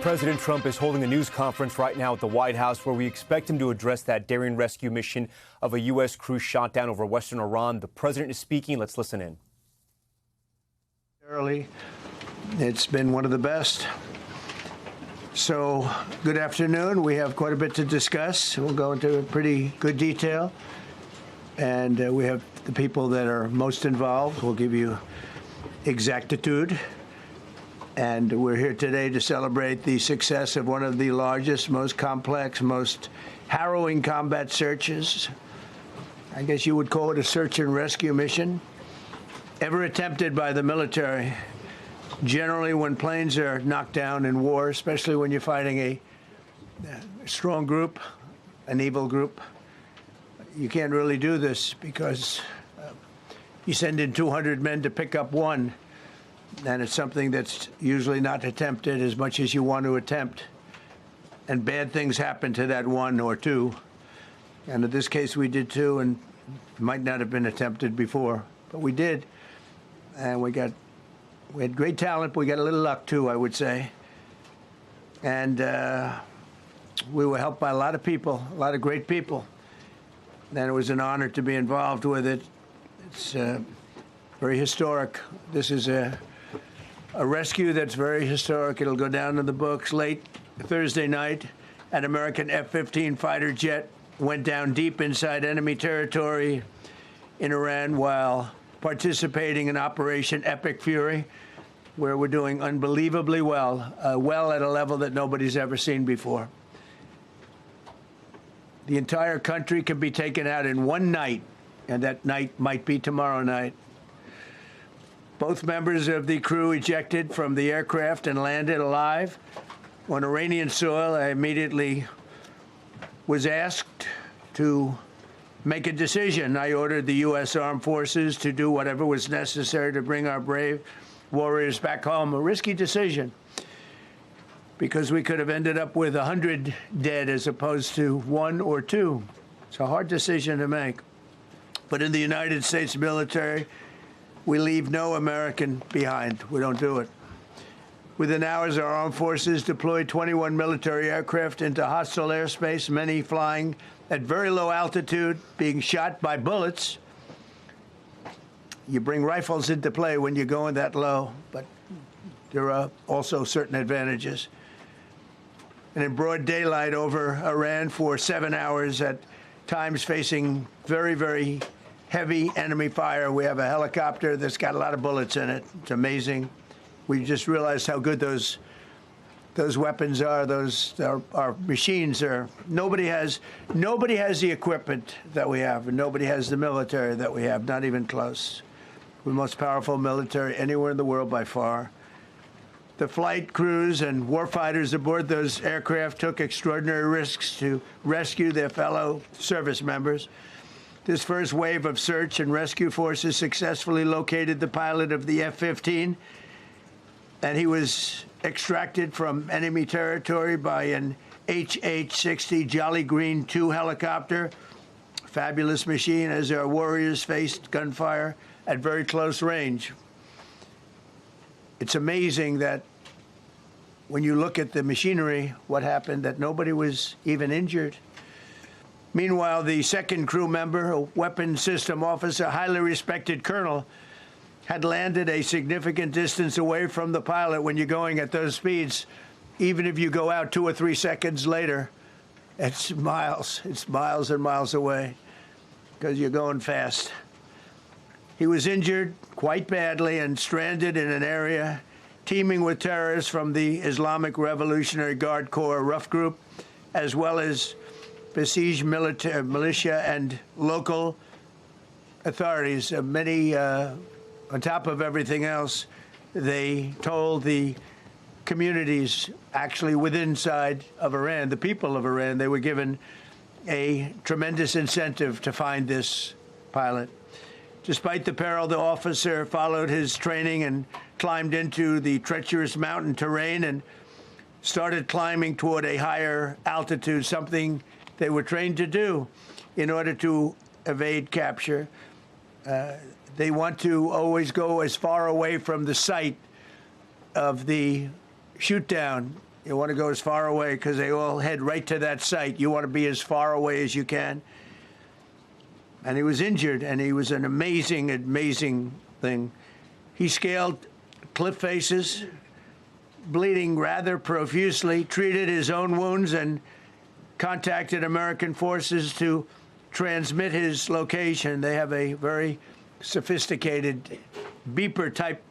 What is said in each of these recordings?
President Trump is holding a news conference right now at the White House where we expect him to address that daring rescue mission of a U.S. crew shot down over western Iran. The president is speaking. Let's listen in. Early, it's been one of the best. So, good afternoon. We have quite a bit to discuss. We'll go into pretty good detail. And we have the people that are most involved. We'll give you exactitude. And we're here today to celebrate the success of one of the largest, most complex, most harrowing combat searches. I guess you would call it a search and rescue mission ever attempted by the military. Generally, when planes are knocked down in war, especially when you're fighting a strong group, an evil group, you can't really do this because you send in 200 men to pick up one. And it's something that's usually not attempted as much as you want to attempt. And bad things happen to that one or two. And in this case, we did two, and it might not have been attempted before, but we did. And we had great talent. We got a little luck, too, I would say. And we were helped by a lot of people, a lot of great people. And it was an honor to be involved with it. It's very historic. This is a rescue that's very historic. It'll go down in the books. Late Thursday night, an American F-15 fighter jet went down deep inside enemy territory in Iran while participating in Operation Epic Fury, where we're doing unbelievably well, well at a level that nobody's ever seen before. The entire country can be taken out in one night, and that night might be tomorrow night. Both members of the crew ejected from the aircraft and landed alive on Iranian soil. I immediately was asked to make a decision. I ordered the U.S. Armed Forces to do whatever was necessary to bring our brave warriors back home. A risky decision, because we could have ended up with 100 dead as opposed to 1 or 2. It's a hard decision to make. But in the United States military, we leave no American behind. We don't do it. Within hours, our armed forces deployed 21 military aircraft into hostile airspace, many flying at very low altitude, being shot by bullets. You bring rifles into play when you're going that low, but there are also certain advantages. And in broad daylight over Iran for 7 hours, at times facing very, very heavy enemy fire. We have a helicopter that's got a lot of bullets in it. It's amazing. We just realized how good those weapons are. Our machines are. Nobody has the equipment that we have, and nobody has the military that we have. Not even close. We're the most powerful military anywhere in the world by far. The flight crews and warfighters aboard those aircraft took extraordinary risks to rescue their fellow service members. This first wave of search and rescue forces successfully located the pilot of the F-15, and he was extracted from enemy territory by an HH-60 Jolly Green II helicopter. Fabulous machine as our warriors faced gunfire at very close range. It's amazing that when you look at the machinery, what happened, that nobody was even injured. Meanwhile, the second crew member, a weapons system officer, highly respected colonel, had landed a significant distance away from the pilot. When you're going at those speeds, even if you go out 2 or 3 seconds later, it's miles and miles away because you're going fast. He was injured quite badly and stranded in an area teeming with terrorists from the Islamic Revolutionary Guard Corps rough group, as well as besieged militia and local authorities. Many, on top of everything else, they told the communities actually within inside of Iran, the people of Iran, they were given a tremendous incentive to find this pilot. Despite the peril, the officer followed his training and climbed into the treacherous mountain terrain and started climbing toward a higher altitude, something they were trained to do in order to evade capture. They want to always go as far away from the site of the shoot down You want to go as far away because they all head right to that site. You want to be as far away as you can. And he was injured, and he was an amazing, amazing thing. He scaled cliff faces, bleeding rather profusely, treated his own wounds, and contacted American forces to transmit his location. They have a very sophisticated beeper-type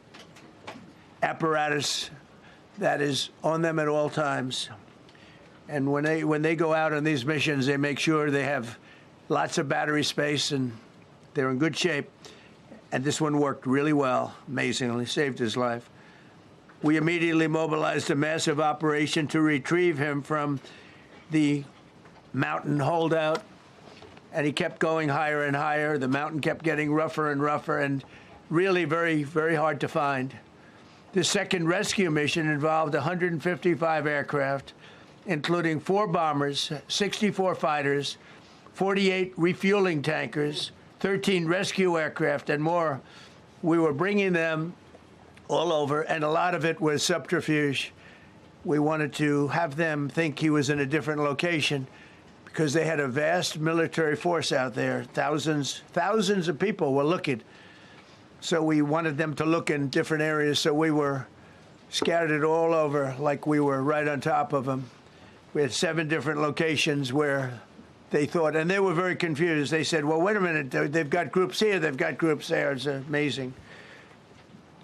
apparatus that is on them at all times. And when they go out on these missions, they make sure they have lots of battery space, and they're in good shape. And this one worked really well, amazingly, saved his life. We immediately mobilized a massive operation to retrieve him from the mountain holdout, and he kept going higher and higher. The mountain kept getting rougher and rougher, and really very, very hard to find. The second rescue mission involved 155 aircraft, including 4 bombers, 64 fighters, 48 refueling tankers, 13 rescue aircraft, and more. We were bringing them all over, and a lot of it was subterfuge. We wanted to have them think he was in a different location because they had a vast military force out there. Thousands of people were looking. So we wanted them to look in different areas, so we were scattered all over like we were right on top of them. We had 7 different locations where they thought, and they were very confused. They said, well, wait a minute, they've got groups here, they've got groups there. It's an amazing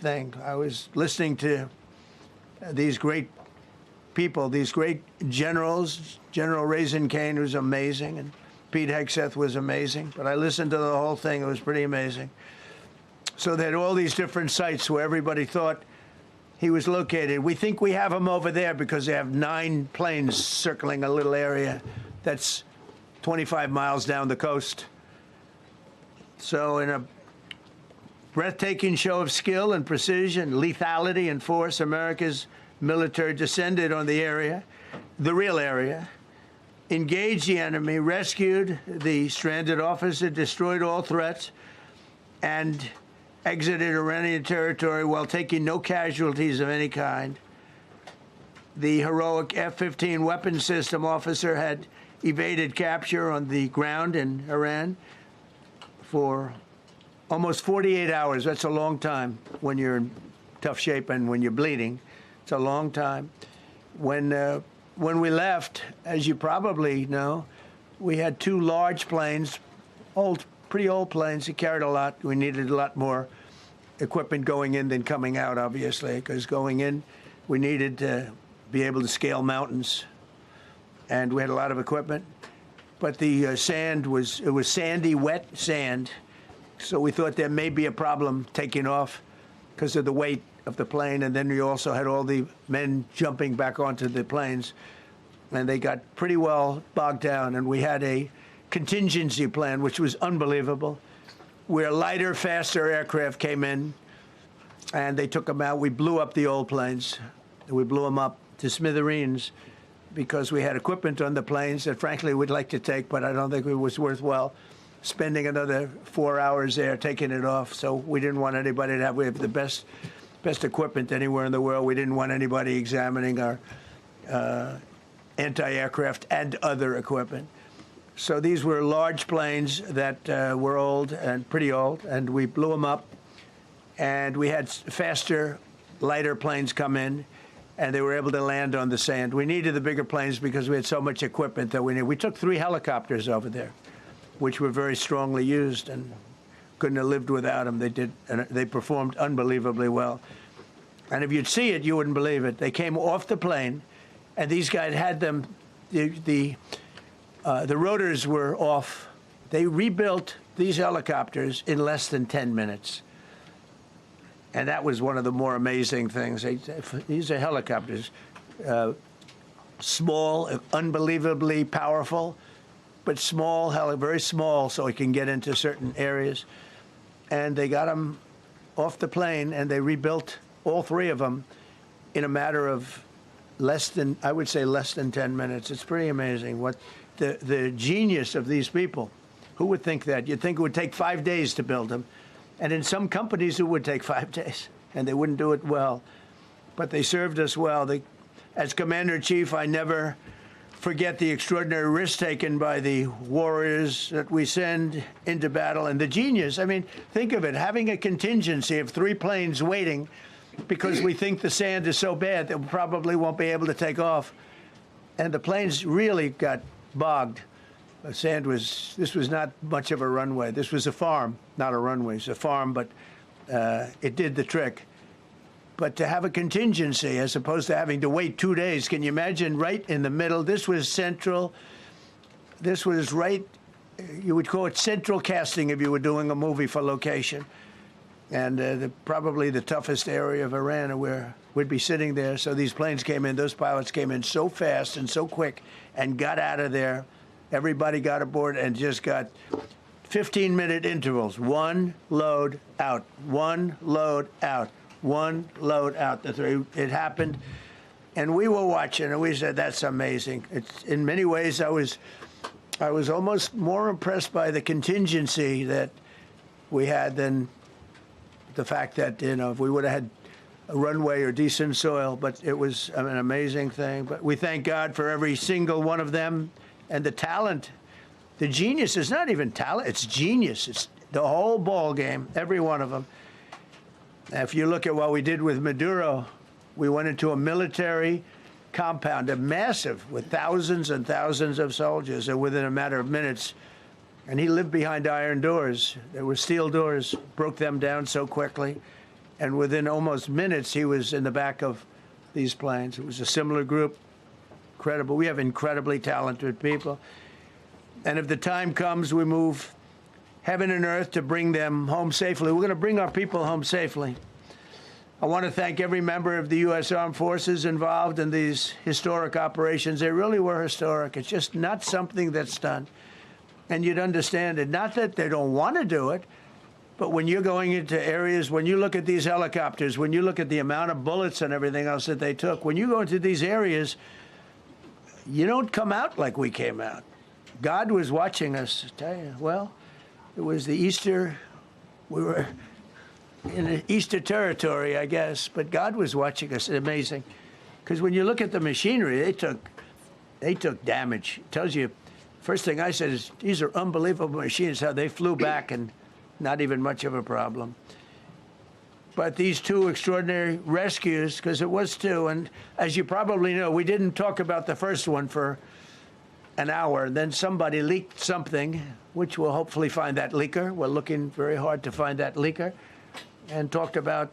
thing. I was listening to these great people, these great generals. General Raisin Kane was amazing, and Pete Hegseth was amazing. But I listened to the whole thing. It was pretty amazing. So they had all these different sites where everybody thought he was located. We think we have him over there because they have 9 planes circling a little area that's 25 miles down the coast. So in a breathtaking show of skill and precision, lethality and force, America's military descended on the area, the real area, engaged the enemy, rescued the stranded officer, destroyed all threats, and exited Iranian territory while taking no casualties of any kind. The heroic F-15 weapon system officer had evaded capture on the ground in Iran for almost 48 hours. That's a long time when you're in tough shape and when you're bleeding. It's a long time. When we left, as you probably know, we had 2 large planes, pretty old planes that carried a lot. We needed a lot more equipment going in than coming out, obviously, because going in, we needed to be able to scale mountains, and we had a lot of equipment. But the sand was sandy, wet sand, so we thought there may be a problem taking off because of the weight of the plane, and then we also had all the men jumping back onto the planes, and they got pretty well bogged down, and we had a contingency plan, which was unbelievable, where lighter, faster aircraft came in, and they took them out. We blew up the old planes. We blew them up to smithereens because we had equipment on the planes that, frankly, we'd like to take, but I don't think it was worthwhile spending another 4 hours there taking it off. So we didn't want anybody to have, we have the best equipment anywhere in the world. We didn't want anybody examining our anti-aircraft and other equipment. So these were large planes that were old and pretty old, and we blew them up. And we had faster, lighter planes come in, and they were able to land on the sand. We needed the bigger planes because we had so much equipment that we needed. We took 3 helicopters over there, which were very strongly used and couldn't have lived without them. They performed unbelievably well. And if you'd see it, you wouldn't believe it. They came off the plane, and these guys had them, the rotors were off. They rebuilt these helicopters in less than 10 minutes. And that was one of the more amazing things. These are helicopters, small, unbelievably powerful, but small, very small, so it can get into certain areas. And they got them off the plane, and they rebuilt all 3 of them in a matter of less than 10 minutes. It's pretty amazing what the genius of these people. Who would think that? You'd think it would take 5 days to build them. And in some companies, it would take 5 days, and they wouldn't do it well. But they served us well. As Commander-in-Chief, I never forget the extraordinary risk taken by the warriors that we send into battle and the genius. I mean, think of it, having a contingency of 3 planes waiting because we think the sand is so bad that we probably won't be able to take off. And the planes really got bogged. This was not much of a runway. This was a farm, not a runway. It's a farm, but it did the trick. But to have a contingency as opposed to having to wait 2 days, can you imagine, right in the middle? This was central. This was right, you would call it central casting if you were doing a movie for location. And probably the toughest area of Iran where we'd be sitting there. So these planes came in, those pilots came in so fast and so quick and got out of there. Everybody got aboard and just got 15-minute intervals. 1 load out, 1 load out. 1 load out. It happened, and we were watching, and we said, "That's amazing." It's in many ways, I was almost more impressed by the contingency that we had than the fact that if we would have had a runway or decent soil. But it was an amazing thing. But we thank God for every single one of them and the talent, the genius. It's not even talent; it's genius. It's the whole ball game. Every one of them. If you look at what we did with Maduro, we went into a military compound, a massive, with thousands and thousands of soldiers, and within a matter of minutes, and he lived behind iron doors. There were steel doors, broke them down so quickly, and within almost minutes, he was in the back of these planes. It was a similar group, incredible. We have incredibly talented people, and if the time comes, we move heaven and earth to bring them home safely. We're going to bring our people home safely. I want to thank every member of the U.S. Armed Forces involved in these historic operations. They really were historic. It's just not something that's done. And you'd understand it. Not that they don't want to do it, but when you're going into areas, when you look at these helicopters, when you look at the amount of bullets and everything else that they took, when you go into these areas, you don't come out like we came out. God was watching us, I tell you. Well, it was the Easter, we were in the Easter territory, I guess, but God was watching us. It's amazing. Because when you look at the machinery, they took damage. It tells you, first thing I said is, these are unbelievable machines, how they flew back and not even much of a problem. But these 2 extraordinary rescues, because it was 2, and as you probably know, we didn't talk about the first one for an hour, and then somebody leaked something, which we'll hopefully find that leaker. We're looking very hard to find that leaker, and talked about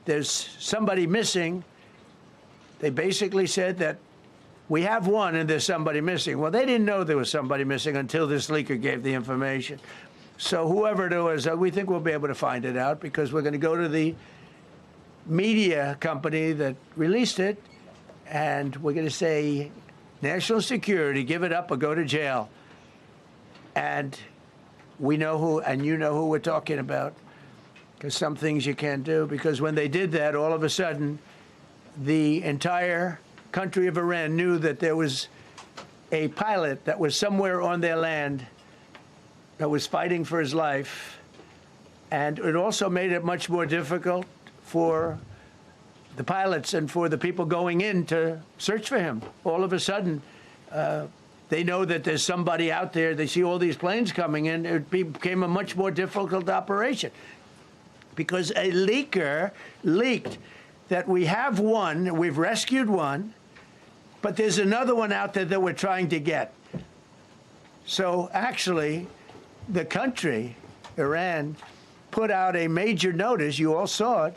there's somebody missing. They basically said that we have one and there's somebody missing. Well, they didn't know there was somebody missing until this leaker gave the information. So whoever it was, we think we'll be able to find it out because we're going to go to the media company that released it, and we're going to say, national security, give it up or go to jail. And we know who, and you know who we're talking about, because some things you can't do. Because when they did that, all of a sudden, the entire country of Iran knew that there was a pilot that was somewhere on their land that was fighting for his life. And it also made it much more difficult for the pilots and for the people going in to search for him. All of a sudden, they know that there's somebody out there. They see all these planes coming in. It became a much more difficult operation because a leaker leaked that we have one, we've rescued one, but there's another one out there that we're trying to get. So actually, the country, Iran, put out a major notice, you all saw it,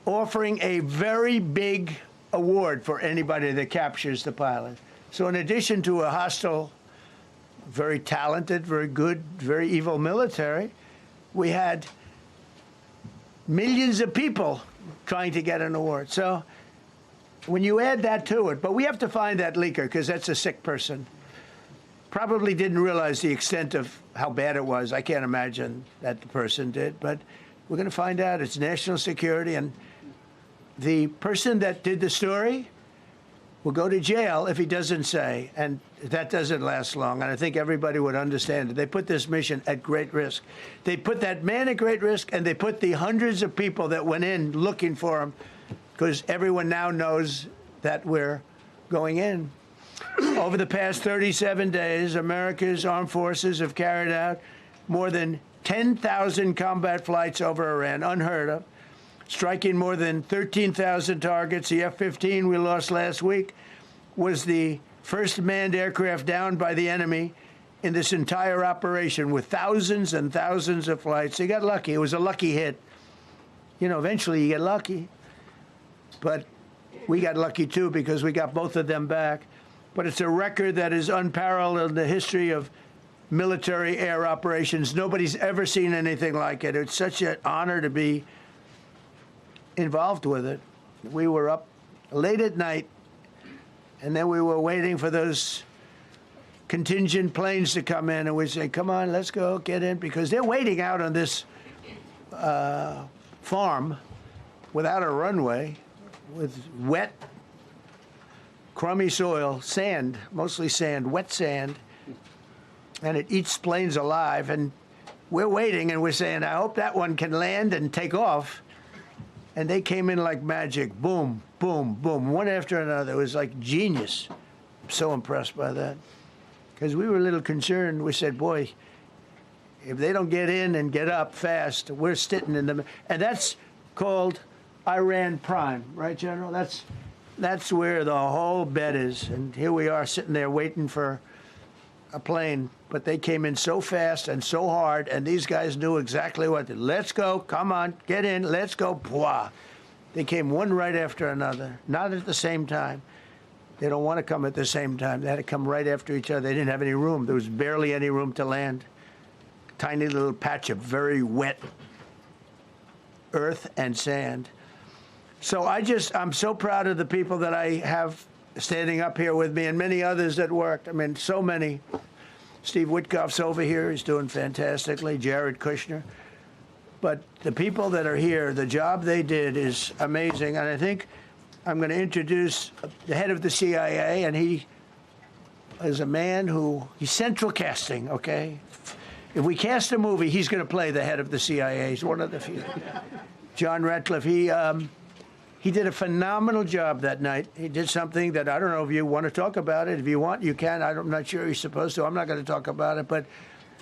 offering a very big award for anybody that captures the pilot. So in addition to a hostile, very talented, very good, very evil military, we had millions of people trying to get an award. So when you add that to it, but we have to find that leaker because that's a sick person. Probably didn't realize the extent of how bad it was. I can't imagine that the person did, but we're going to find out. It's national security, and the person that did the story will go to jail if he doesn't say, and that doesn't last long, and I think everybody would understand it. They put this mission at great risk. They put that man at great risk, and they put the hundreds of people that went in looking for him, because everyone now knows that we're going in. Over the past 37 days, America's armed forces have carried out more than 10,000 combat flights over Iran, unheard of, striking more than 13,000 targets. The F-15 we lost last week was the first manned aircraft downed by the enemy in this entire operation, with thousands and thousands of flights. They got lucky. It was a lucky hit. You know, eventually you get lucky. But we got lucky, too, because we got both of them back. But it's a record that is unparalleled in the history of military air operations. Nobody's ever seen anything like it. It's such an honor to be involved with it. We were up late at night, and then we were waiting for those contingent planes to come in, and we say, come on, let's go, get in, because they're waiting out on this farm without a runway, with wet, crummy soil, sand, mostly sand, wet sand, and it eats planes alive. And we're waiting, and we're saying, I hope that one can land and take off. And they came in like magic, boom, boom, boom, one after another. It was like genius. I'm so impressed by that. Because we were a little concerned. We said, boy, if they don't get in and get up fast, we're sitting in them. And that's called Iran Prime, right, General? That's where the whole bet is. And here we are sitting there waiting for a plane. But they came in so fast and so hard, and these guys knew exactly what to do. Let's go, come on, get in, let's go, blah. They came one right after another, not at the same time. They don't want to come at the same time. They had to come right after each other. They didn't have any room. There was barely any room to land. Tiny little patch of very wet earth and sand. So I'm so proud of the people that I have standing up here with me, and many others that worked. I mean, so many. Steve Witkoff's over here. He's doing fantastically. Jared Kushner. But the people that are here, the job they did is amazing. And I think I'm going to introduce the head of the CIA, and he is a man who, he's central casting, okay? If we cast a movie, he's going to play the head of the CIA. He's one of the few. John Ratcliffe, he did a phenomenal job that night. He did something that I don't know if you want to talk about it. If you want, you can. I'm not sure you're supposed to. I'm not going to talk about it. But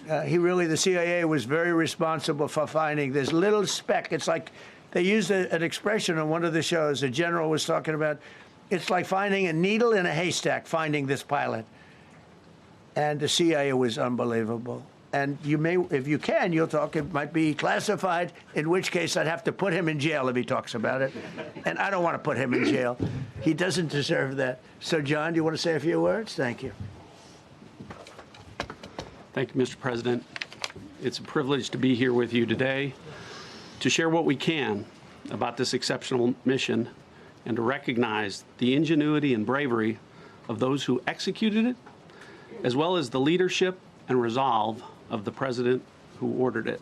the CIA was very responsible for finding this little speck. It's like they used an expression on one of the shows. A general was talking about, it's like finding a needle in a haystack, finding this pilot. And the CIA was unbelievable. And you may, if you can, you'll talk. It might be classified, in which case I'd have to put him in jail if he talks about it. And I don't want to put him in jail. He doesn't deserve that. So, John, do you want to say a few words? Thank you. Thank you, Mr. President. It's a privilege to be here with you today to share what we can about this exceptional mission and to recognize the ingenuity and bravery of those who executed it, as well as the leadership and resolve of the president who ordered it.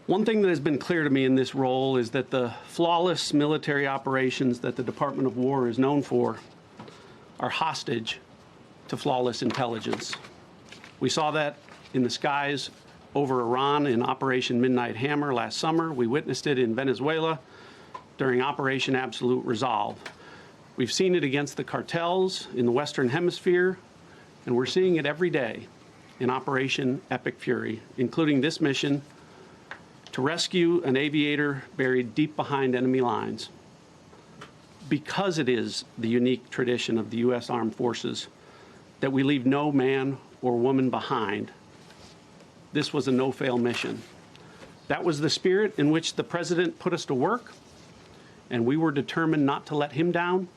One thing that has been clear to me in this role is that the flawless military operations that the Department of War is known for are hostage to flawless intelligence. We saw that in the skies over Iran in Operation Midnight Hammer last summer. We witnessed it in Venezuela during Operation Absolute Resolve. We've seen it against the cartels in the Western Hemisphere, and we're seeing it every day in Operation Epic Fury, including this mission to rescue an aviator buried deep behind enemy lines. Because it is the unique tradition of the U.S. Armed Forces that we leave no man or woman behind, this was a no-fail mission. That was the spirit in which the president put us to work, and we were determined not to let him down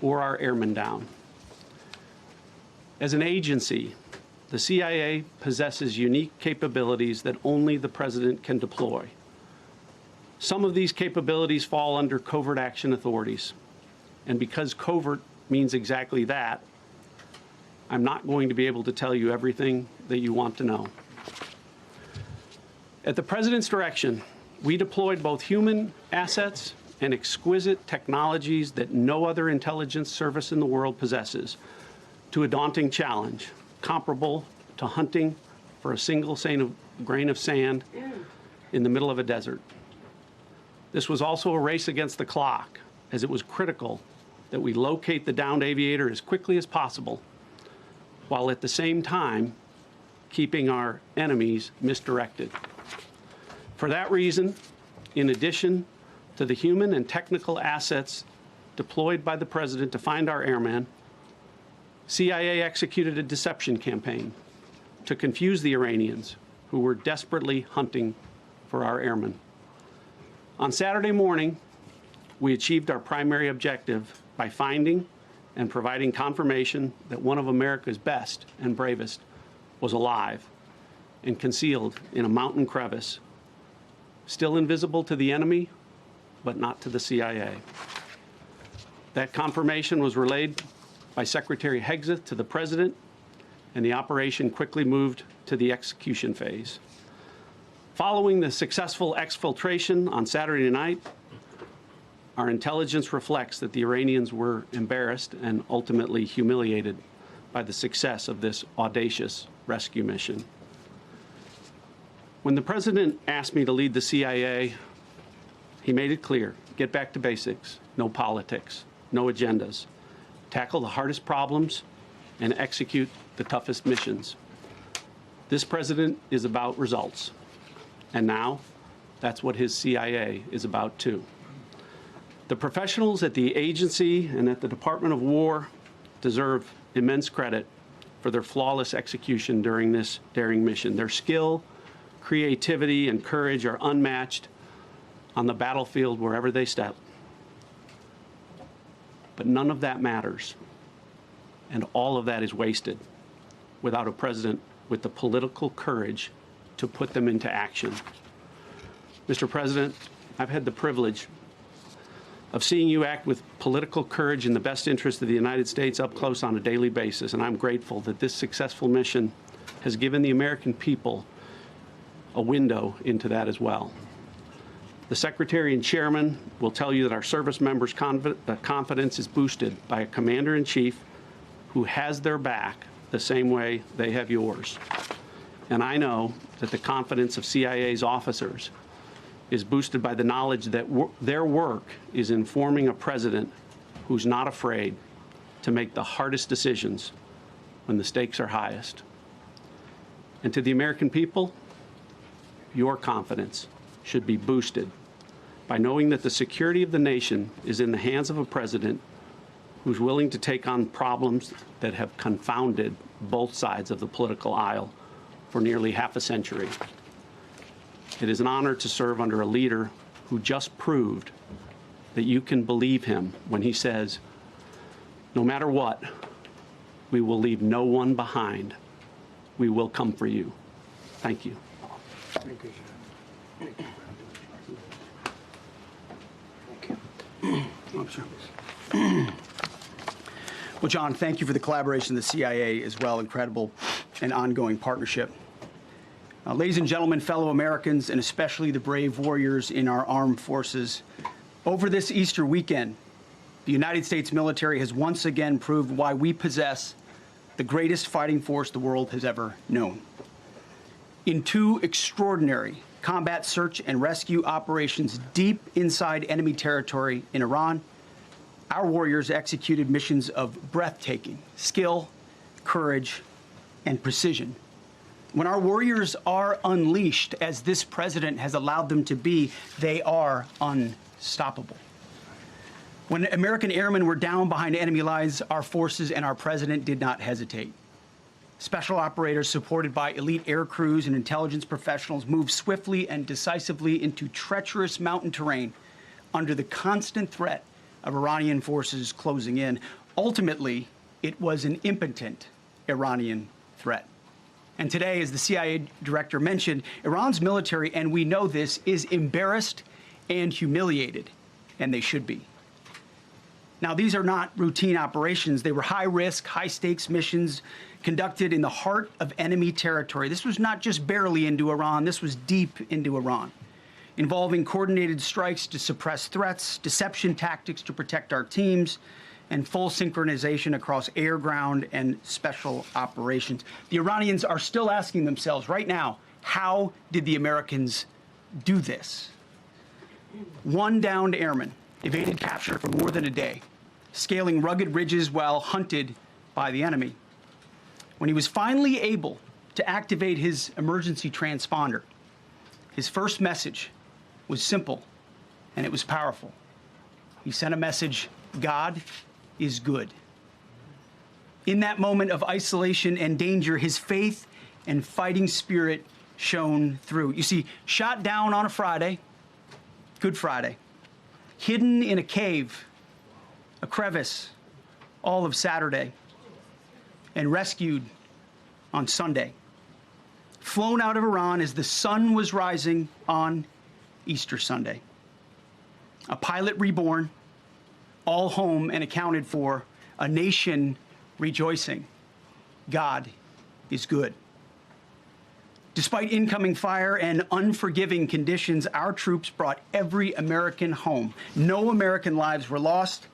or our airmen down. As an agency, the CIA possesses unique capabilities that only the president can deploy. Some of these capabilities fall under covert action authorities. And because covert means exactly that, I'm not going to be able to tell you everything that you want to know. At the president's direction, we deployed both human assets and exquisite technologies that no other intelligence service in the world possesses to a daunting challenge, comparable to hunting for a single grain of sand in the middle of a desert. This was also a race against the clock, as it was critical that we locate the downed aviator as quickly as possible, while at the same time keeping our enemies misdirected. For that reason, in addition to the human and technical assets deployed by the President to find our airmen, CIA executed a deception campaign to confuse the Iranians who were desperately hunting for our airmen. On Saturday morning, we achieved our primary objective by finding and providing confirmation that one of America's best and bravest was alive and concealed in a mountain crevice, still invisible to the enemy, but not to the CIA. That confirmation was relayed by Secretary Hegseth to the President, and the operation quickly moved to the execution phase. Following the successful exfiltration on Saturday night, our intelligence reflects that the Iranians were embarrassed and ultimately humiliated by the success of this audacious rescue mission. When the President asked me to lead the CIA, he made it clear: get back to basics, no politics, no agendas, tackle the hardest problems, and execute the toughest missions. This President is about results, and now that's what his CIA is about too. The professionals at the agency and at the Department of War deserve immense credit for their flawless execution during this daring mission. Their skill, creativity, and courage are unmatched on the battlefield wherever they step. But none of that matters, and all of that is wasted without a president with the political courage to put them into action. Mr. President, I've had the privilege of seeing you act with political courage in the best interest of the United States up close on a daily basis, and I'm grateful that this successful mission has given the American people a window into that as well. The Secretary and Chairman will tell you that our service members' confidence is boosted by a Commander-in-Chief who has their back the same way they have yours. And I know that the confidence of CIA's officers is boosted by the knowledge that their work is informing a president who's not afraid to make the hardest decisions when the stakes are highest. And to the American people, your confidence should be boosted by knowing that the security of the nation is in the hands of a president who's willing to take on problems that have confounded both sides of the political aisle for nearly half a century. It is an honor to serve under a leader who just proved that you can believe him when he says, no matter what, we will leave no one behind. We will come for you. Thank you. Thank you, sir. Thank you. Well, John, thank you for the collaboration of the CIA as well. Incredible and ongoing partnership. Ladies and gentlemen, fellow Americans, and especially the brave warriors in our armed forces, over this Easter weekend, the United States military has once again proved why we possess the greatest fighting force the world has ever known. In two extraordinary combat search and rescue operations deep inside enemy territory in Iran, our warriors executed missions of breathtaking skill, courage, and precision. When our warriors are unleashed, as this president has allowed them to be, they are unstoppable. When American airmen were down behind enemy lines, our forces and our president did not hesitate. Special operators supported by elite air crews and intelligence professionals moved swiftly and decisively into treacherous mountain terrain under the constant threat of Iranian forces closing in. Ultimately, it was an impotent Iranian threat. And today, as the CIA director mentioned, Iran's military, and we know this, is embarrassed and humiliated, and they should be. Now, these are not routine operations. They were high-risk, high-stakes missions conducted in the heart of enemy territory. This was not just barely into Iran. This was deep into Iran, involving coordinated strikes to suppress threats, deception tactics to protect our teams, and full synchronization across air, ground, and special operations. The Iranians are still asking themselves right now, how did the Americans do this? One downed airman evaded capture for more than a day. scaling rugged ridges while hunted by the enemy. When he was finally able to activate his emergency transponder, his first message was simple, and it was powerful. He sent a message, "God is good." In that moment of isolation and danger, his faith and fighting spirit shone through. You see, shot down on a Friday, Good Friday, hidden in a cave, a crevice, all of Saturday, and rescued on Sunday. Flown out of Iran as the sun was rising on Easter Sunday. A pilot reborn, all home and accounted for, a nation rejoicing. God is good. Despite incoming fire and unforgiving conditions, our troops brought every American home. No American lives were lost.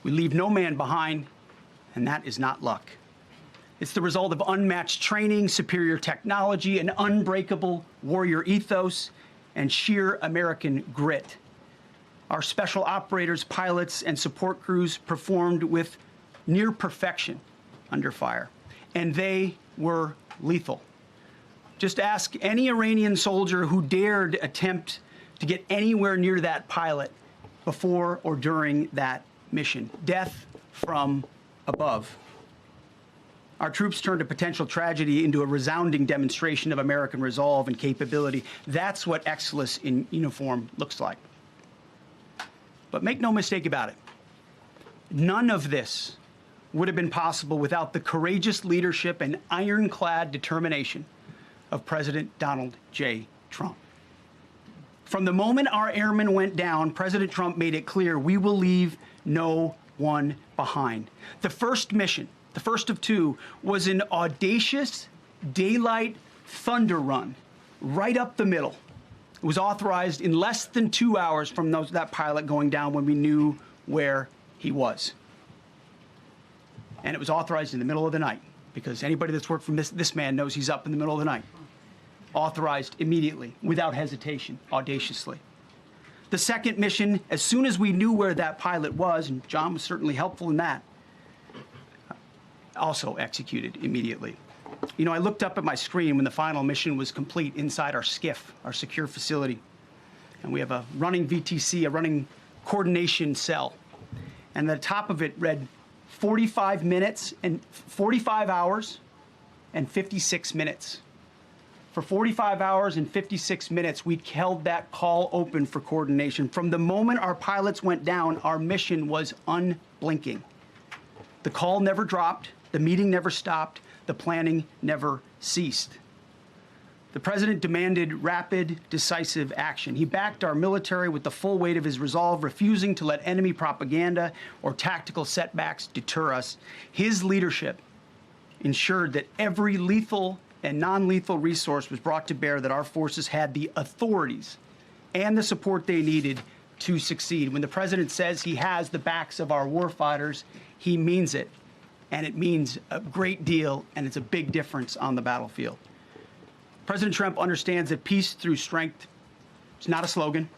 We leave no man behind, and that is not luck. It's the result of unmatched training, superior technology, an unbreakable warrior ethos, and sheer American grit. Our special operators, pilots, and support crews performed with near perfection under fire, and they were lethal. Just ask any Iranian soldier who dared attempt to get anywhere near that pilot before or during that mission. Death from above. Our troops turned a potential tragedy into a resounding demonstration of American resolve and capability. That's what excellence in uniform looks like. But make no mistake about it, none of this would have been possible without the courageous leadership and ironclad determination of President Donald J. Trump. From the moment our airmen went down, President Trump made it clear we will leave no one behind. The first mission, the first of two, was an audacious daylight thunder run right up the middle. It was authorized in less than 2 hours from that pilot going down when we knew where he was. And it was authorized in the middle of the night, because anybody that's worked for this man knows he's up in the middle of the night. Authorized immediately, without hesitation, audaciously. The second mission, as soon as we knew where that pilot was, and John was certainly helpful in that, also executed immediately. You know, I looked up at my screen when the final mission was complete inside our SCIF, our secure facility. And we have a running VTC, a running coordination cell. And the top of it read 45 minutes and 45 hours and 56 minutes. For 45 hours and 56 minutes, we held that call open for coordination. From the moment our pilots went down, our mission was unblinking. The call never dropped, the meeting never stopped, the planning never ceased. The president demanded rapid, decisive action. He backed our military with the full weight of his resolve, refusing to let enemy propaganda or tactical setbacks deter us. His leadership ensured that every lethal and non-lethal resource was brought to bear, that our forces had the authorities and the support they needed to succeed. When the president says he has the backs of our warfighters, he means it. And it means a great deal, and it's a big difference on the battlefield. President Trump understands that peace through strength is not a slogan.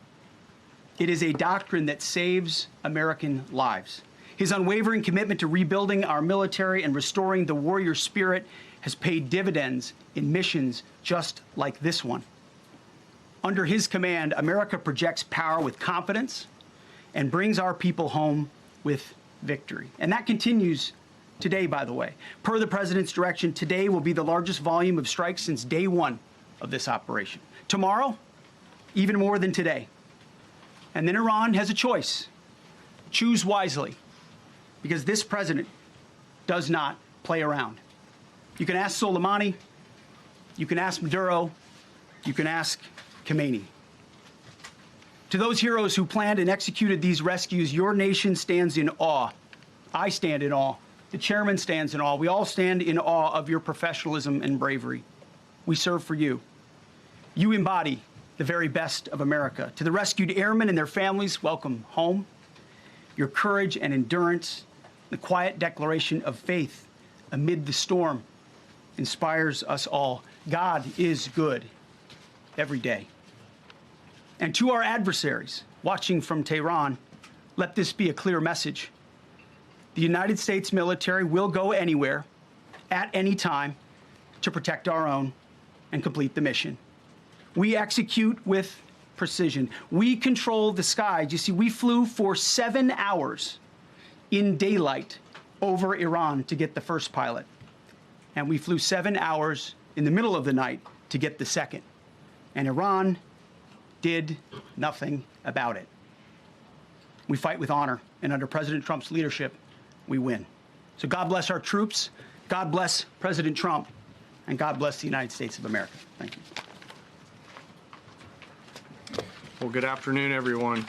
It is a doctrine that saves American lives. His unwavering commitment to rebuilding our military and restoring the warrior spirit has paid dividends in missions just like this one. Under his command, America projects power with confidence and brings our people home with victory. And that continues today, by the way. Per the president's direction, today will be the largest volume of strikes since day one of this operation. Tomorrow, even more than today. And then Iran has a choice. Choose wisely, because this president does not play around. You can ask Soleimani, you can ask Maduro, you can ask Khomeini. To those heroes who planned and executed these rescues, your nation stands in awe. I stand in awe. The chairman stands in awe. We all stand in awe of your professionalism and bravery. We serve for you. You embody the very best of America. To the rescued airmen and their families, welcome home. Your courage and endurance, the quiet declaration of faith amid the storm, inspires us all. God is good every day. And to our adversaries watching from Tehran, let this be a clear message. The United States military will go anywhere, at any time, to protect our own and complete the mission. We execute with precision. We control the skies. You see, we flew for 7 hours in daylight over Iran to get the first pilot. And we flew 7 hours in the middle of the night to get the second. And Iran did nothing about it. We fight with honor, and under President Trump's leadership, we win. So God bless our troops, God bless President Trump, and God bless the United States of America. Thank you. Well, good afternoon, everyone.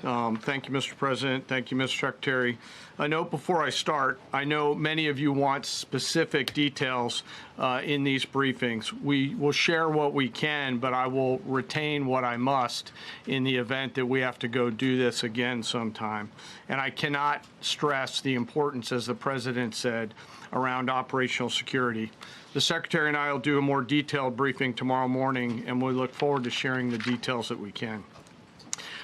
Thank you, Mr. President. Thank you, Mr. Secretary. A note before I start, I know many of you want specific details in these briefings. We will share what we can, but I will retain what I must in the event that we have to go do this again sometime. And I cannot stress the importance, as the President said, around operational security. The Secretary and I will do a more detailed briefing tomorrow morning, and we look forward to sharing the details that we can.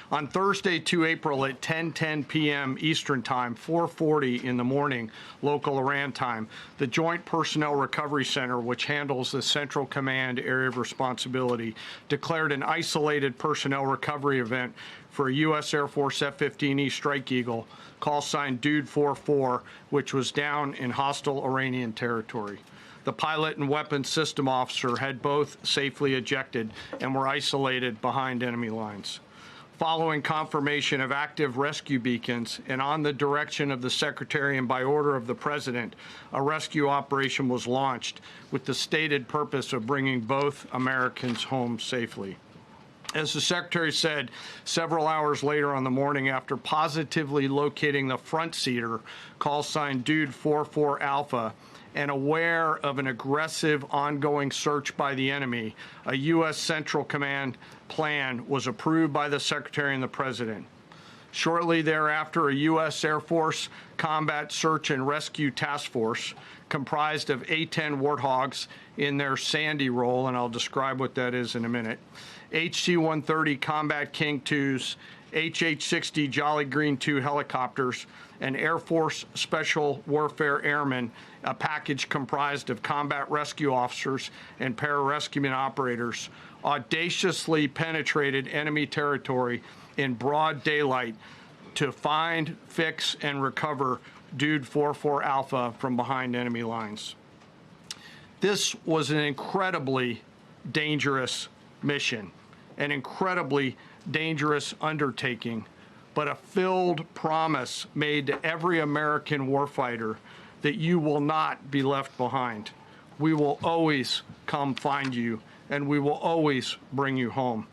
On Thursday, 2 April at 10:10 p.m. Eastern Time, 4:40 in the morning, local Iran time, the Joint Personnel Recovery Center, which handles the Central Command area of responsibility, declared an isolated personnel recovery event for a U.S. Air Force F-15E Strike Eagle, call sign Dude 44, which was down in hostile Iranian territory. The pilot and weapons system officer had both safely ejected and were isolated behind enemy lines. Following confirmation of active rescue beacons and on the direction of the Secretary and by order of the President, a rescue operation was launched with the stated purpose of bringing both Americans home safely. As the Secretary said, several hours later on the morning after positively locating the front seater, call sign Dude 44 Alpha, and aware of an aggressive ongoing search by the enemy, a U.S. Central Command plan was approved by the Secretary and the President. Shortly thereafter, a U.S. Air Force Combat Search and Rescue Task Force comprised of A-10 Warthogs in their Sandy role, and I'll describe what that is in a minute, HC-130 Combat King IIs, HH-60 Jolly Green II helicopters, and Air Force Special Warfare Airmen, a package comprised of combat rescue officers and pararescueman operators, audaciously penetrated enemy territory in broad daylight to find, fix, and recover Dude 44 Alpha from behind enemy lines. This was an incredibly dangerous mission, an incredibly dangerous undertaking, but a filled promise made to every American warfighter that you will not be left behind. We will always come find you, and we will always bring you home.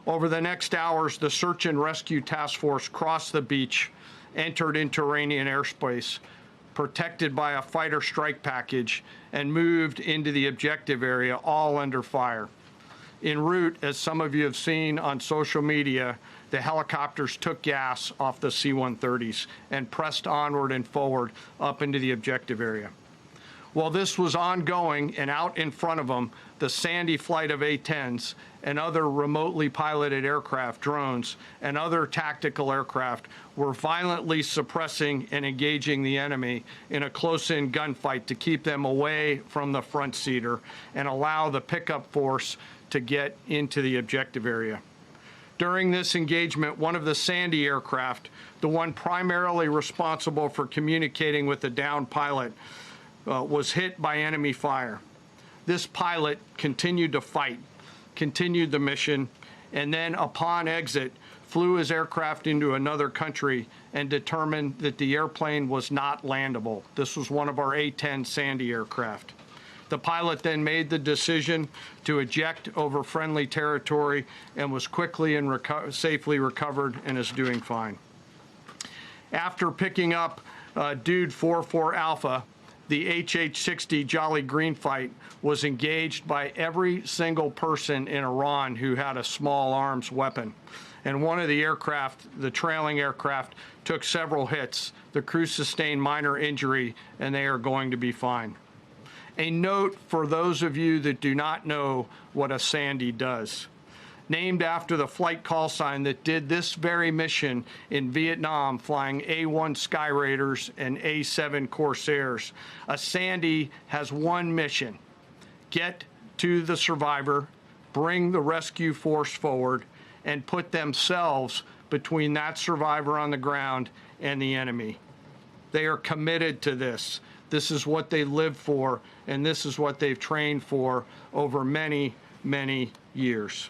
Over the next hours, the Search and Rescue Task Force crossed the beach, entered into Iranian airspace, protected by a fighter strike package, and moved into the objective area, all under fire. En route, as some of you have seen on social media, the helicopters took gas off the C-130s and pressed onward and forward up into the objective area. While this was ongoing and out in front of them, the Sandy flight of A-10s and other remotely piloted aircraft, drones, and other tactical aircraft were violently suppressing and engaging the enemy in a close-in gunfight to keep them away from the front seater and allow the pickup force to get into the objective area. During this engagement, one of the Sandy aircraft, the one primarily responsible for communicating with the downed pilot, was hit by enemy fire. This pilot continued to fight, continued the mission, and then upon exit, flew his aircraft into another country and determined that the airplane was not landable. This was one of our A-10 Sandy aircraft. The pilot then made the decision to eject over friendly territory and was quickly and safely recovered and is doing fine. After picking up Dude 44 Alpha, the HH-60 Jolly Green fight was engaged by every single person in Iran who had a small arms weapon. And one of the aircraft, the trailing aircraft, took several hits. The crew sustained minor injury, and they are going to be fine. A note for those of you that do not know what a Sandy does. named after the flight call sign that did this very mission in Vietnam, flying A-1 Sky Raiders and A-7 Corsairs. A Sandy has one mission: get to the survivor, bring the rescue force forward, and put themselves between that survivor on the ground and the enemy. They are committed to this. This is what they live for, and this is what they've trained for over many, many years.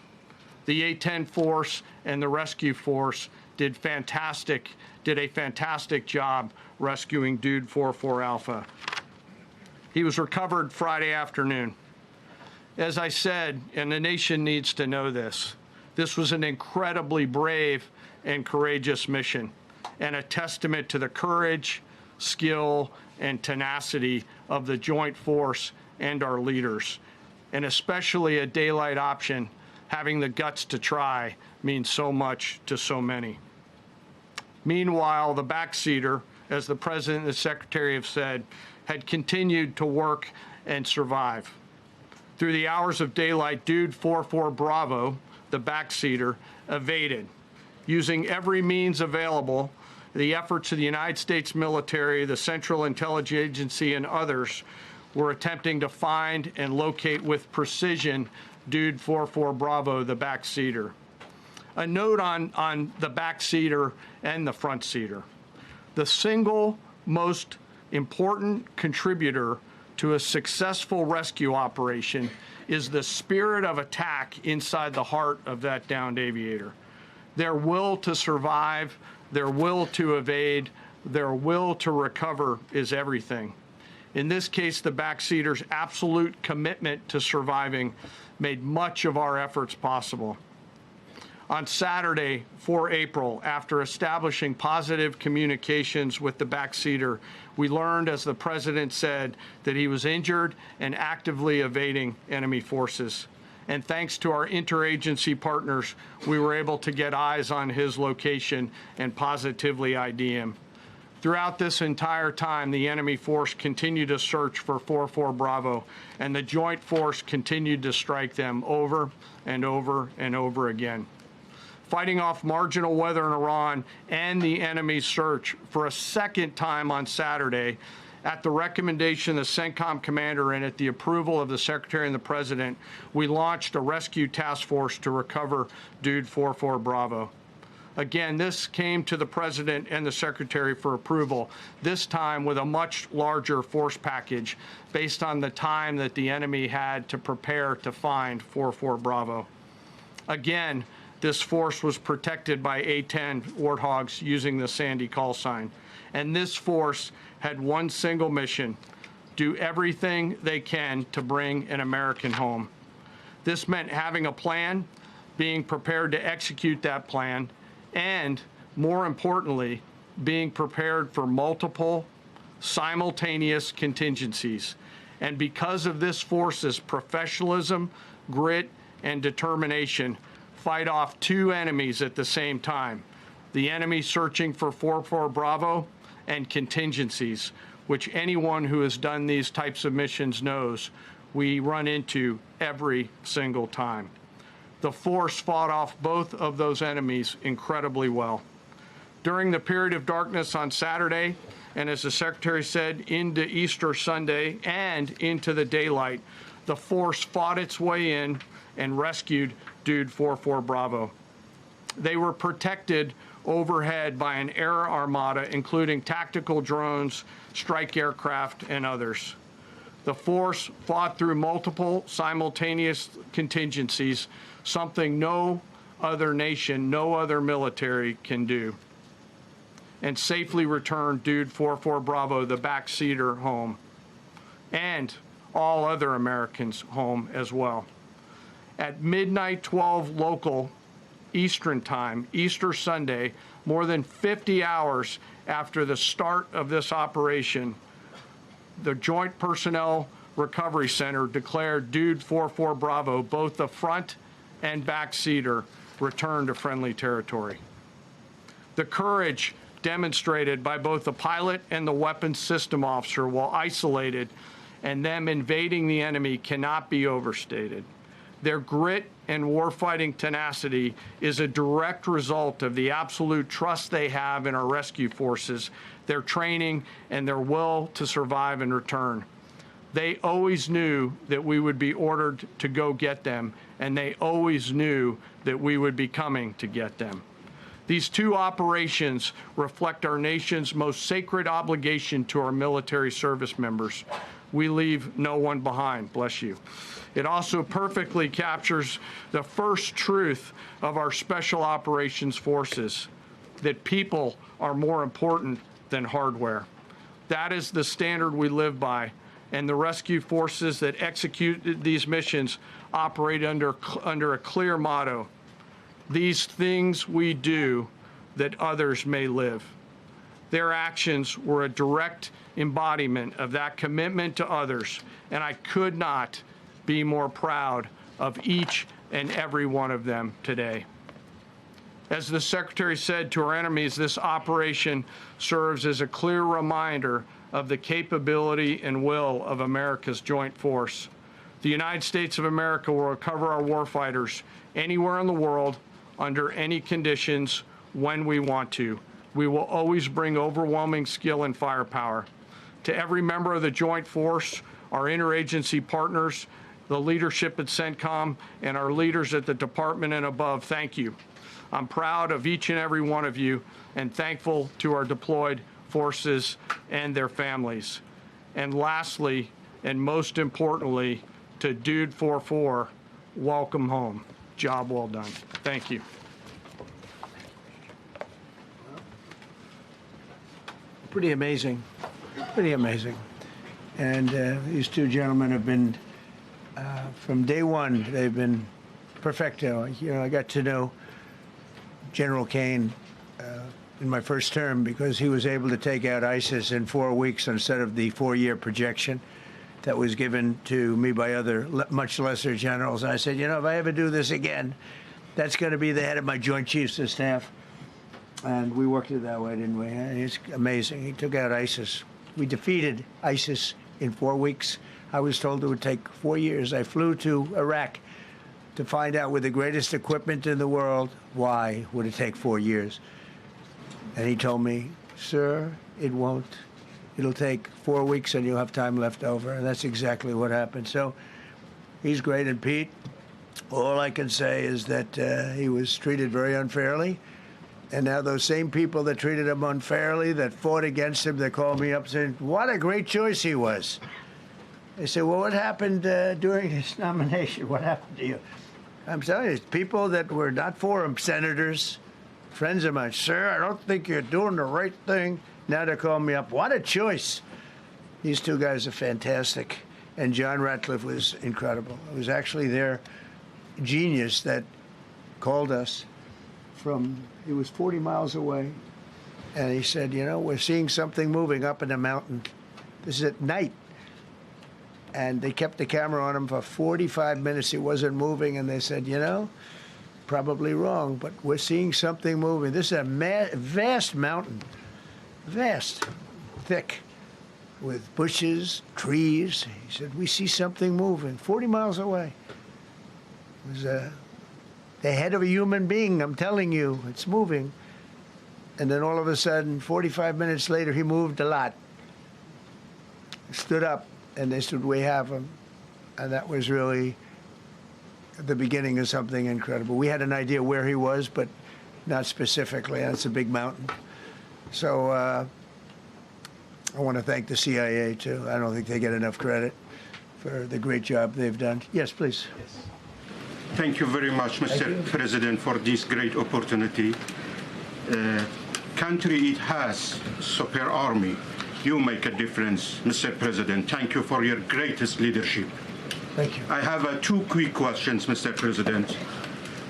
The A-10 force and the rescue force did a fantastic job rescuing Dude 44 Alpha. He was recovered Friday afternoon. As I said, and the nation needs to know this, this was an incredibly brave and courageous mission, and a testament to the courage, skill, and tenacity of the Joint Force and our leaders. And especially a daylight option, having the guts to try means so much to so many. Meanwhile, the backseater, as the President and the Secretary have said, had continued to work and survive. Through the hours of daylight, Dude 44 Bravo, the backseater, evaded. Using every means available, the efforts of the United States military, the Central Intelligence Agency, and others were attempting to find and locate with precision Dude 44 Bravo, the backseater. A note on the backseater and the front seater. The single most important contributor to a successful rescue operation is the spirit of attack inside the heart of that downed aviator. Their will to survive, their will to evade, their will to recover is everything. In this case, the backseater's absolute commitment to surviving made much of our efforts possible. On Saturday, 4 April, after establishing positive communications with the backseater, we learned, as the President said, that he was injured and actively evading enemy forces. And thanks to our interagency partners, we were able to get eyes on his location and positively ID him. Throughout this entire time, the enemy force continued to search for 44 Bravo, and the Joint Force continued to strike them over and over and over again. Fighting off marginal weather in Iran and the enemy's search for a second time on Saturday, at the recommendation of the CENTCOM commander and at the approval of the Secretary and the President, we launched a rescue task force to recover Dude 44 Bravo. Again, this came to the President and the Secretary for approval, this time with a much larger force package based on the time that the enemy had to prepare to find 44 Bravo. Again, this force was protected by A-10 Warthogs using the Sandy call sign. And this force had one single mission: do everything they can to bring an American home. This meant having a plan, being prepared to execute that plan, and, more importantly, being prepared for multiple, simultaneous contingencies. And because of this force's professionalism, grit, and determination, fight off two enemies at the same time: the enemy searching for 44 Bravo and contingencies, which anyone who has done these types of missions knows we run into every single time. The force fought off both of those enemies incredibly well. During the period of darkness on Saturday, and as the Secretary said, into Easter Sunday and into the daylight, the force fought its way in and rescued Dude 44 Bravo. They were protected overhead by an air armada, including tactical drones, strike aircraft, and others. The force fought through multiple simultaneous contingencies, something no other nation, no other military can do, and safely returned Dude 44 Bravo, the backseater, home, and all other Americans home as well. At midnight 12 local Eastern time, Easter Sunday, more than 50 hours after the start of this operation, the Joint Personnel Recovery Center declared Dude 44 Bravo, both the front and backseater, returned to friendly territory. The courage demonstrated by both the pilot and the weapons system officer while isolated and them invading the enemy cannot be overstated. Their grit and warfighting tenacity is a direct result of the absolute trust they have in our rescue forces, their training, and their will to survive and return. They always knew that we would be ordered to go get them, and they always knew that we would be coming to get them. These two operations reflect our nation's most sacred obligation to our military service members. We leave no one behind, bless you. It also perfectly captures the first truth of our Special Operations Forces, that people are more important than hardware. That is the standard we live by, and the rescue forces that execute these missions operate under a clear motto: these things we do that others may live. Their actions were a direct embodiment of that commitment to others, and I could not be more proud of each and every one of them today. As the Secretary said to our enemies, this operation serves as a clear reminder of the capability and will of America's joint force. The United States of America will recover our warfighters anywhere in the world, under any conditions, when we want to. We will always bring overwhelming skill and firepower. To every member of the joint force, our interagency partners, the leadership at CENTCOM, and our leaders at the department and above, thank you. I'm proud of each and every one of you and thankful to our deployed forces and their families. And lastly, and most importantly, to Dude 44, welcome home. Job well done. Thank you. Pretty amazing. Pretty amazing. And these two gentlemen have been, from day one, they've been perfecto. You know, I got to know General Kane in my first term because he was able to take out ISIS in 4 weeks instead of the 4-year projection that was given to me by other much lesser generals. And I said, you know, if I ever do this again, that's going to be the head of my Joint Chiefs of Staff. And we worked it that way, didn't we? And it's amazing. He took out ISIS. We defeated ISIS in 4 weeks. I was told it would take 4 years. I flew to Iraq to find out with the greatest equipment in the world, why would it take 4 years? And he told me, sir, it won't. It'll take 4 weeks and you'll have time left over. And that's exactly what happened. So he's great. And Pete, all I can say is that he was treated very unfairly. And now those same people that treated him unfairly, that fought against him, they called me up saying, what a great choice he was. They said, well, what happened during his nomination? What happened to you? I'm telling you, people that were not for him, senators, friends of mine, sir, I don't think you're doing the right thing. Now they're calling me up. What a choice. These two guys are fantastic. And John Ratcliffe was incredible. It was actually their genius that called us from, he was 40 miles away. And he said, you know, we're seeing something moving up in the mountain. This is at night. And they kept the camera on him for 45 minutes. He wasn't moving. And they said, you know, probably wrong, but we're seeing something moving. This is a vast mountain, vast, thick, with bushes, trees. He said, we see something moving 40 miles away. It was the head of a human being, I'm telling you, it's moving. And then all of a sudden, 45 minutes later, he moved a lot. Stood up, and they said, we have him. And that was really the beginning of something incredible. We had an idea where he was, but not specifically. That's a big mountain. So I want to thank the CIA, too. I don't think they get enough credit for the great job they've done. Yes, please. Yes. Thank you very much, Mr. President, for this great opportunity. Country, it has super army. You make a difference, Mr. President. Thank you for your greatest leadership. Thank you. I have 2 quick questions, Mr. President.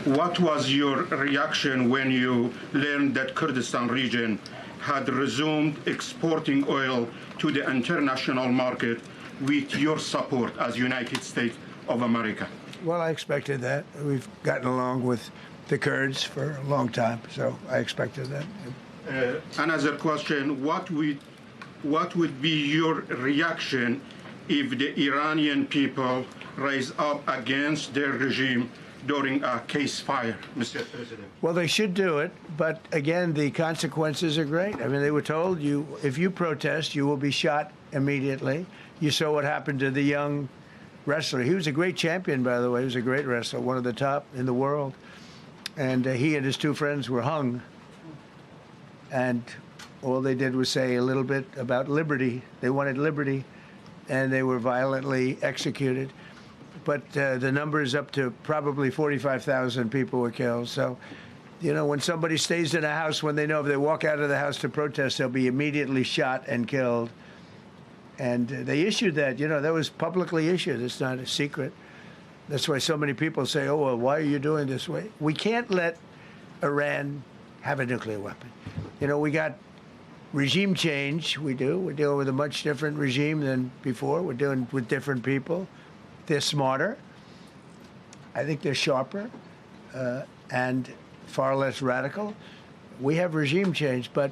What was your reaction when you learned that Kurdistan region had resumed exporting oil to the international market with your support as United States of America? Well, I expected that. We've gotten along with the Kurds for a long time, so I expected that. Another question, what would be your reaction if the Iranian people rise up against their regime during a ceasefire, Mr. President? Well, they should do it, but again, the consequences are great. I mean, they were told if you protest, you will be shot immediately. You saw what happened to the young wrestler. He was a great champion, by the way. He was a great wrestler, one of the top in the world. And he and his two friends were hung. And all they did was say a little bit about liberty. They wanted liberty, and they were violently executed. But the number is up to probably 45,000 people were killed. So, you know, when somebody stays in a house, when they know if they walk out of the house to protest, they'll be immediately shot and killed. And they issued that, you know, that was publicly issued. It's not a secret. That's why so many people say, oh, well, why are you doing this way? We can't let Iran have a nuclear weapon. You know, we got regime change. We do. We're dealing with a much different regime than before. We're dealing with different people. They're smarter. I think they're sharper and far less radical. We have regime change, but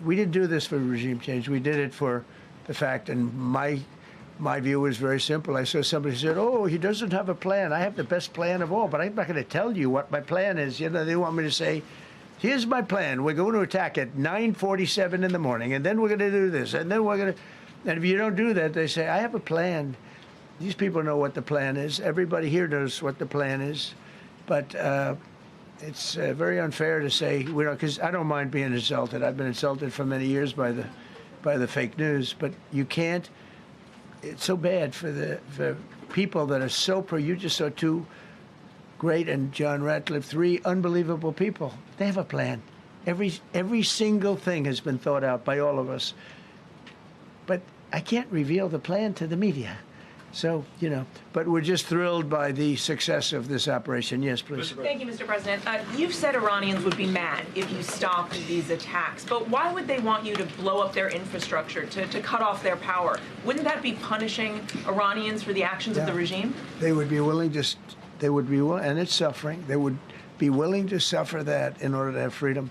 we didn't do this for regime change. We did it for the fact, and my view was very simple. I saw somebody said, oh, he doesn't have a plan. I have the best plan of all, but I'm not going to tell you what my plan is. You know, they want me to say, here's my plan. We're going to attack at 9:47 in the morning, and then we're going to do this, and then we're going to... And if you don't do that, they say, I have a plan. These people know what the plan is. Everybody here knows what the plan is. But it's very unfair to say, we don't, because I don't mind being insulted. I've been insulted for many years by the fake news. But you can't... It's so bad for people that are so you just saw two great, and John Ratcliffe, three unbelievable people. They have a plan. Every single thing has been thought out by all of us. But I can't reveal the plan to the media. So, you know, but we're just thrilled by the success of this operation. Yes, please. Thank you, Mr. President. You've said Iranians would be mad if you stopped these attacks, but why would they want you to blow up their infrastructure, to cut off their power? Wouldn't that be punishing Iranians for the actions of the regime? They would be willing to, and it's suffering, they would be willing to suffer that in order to have freedom.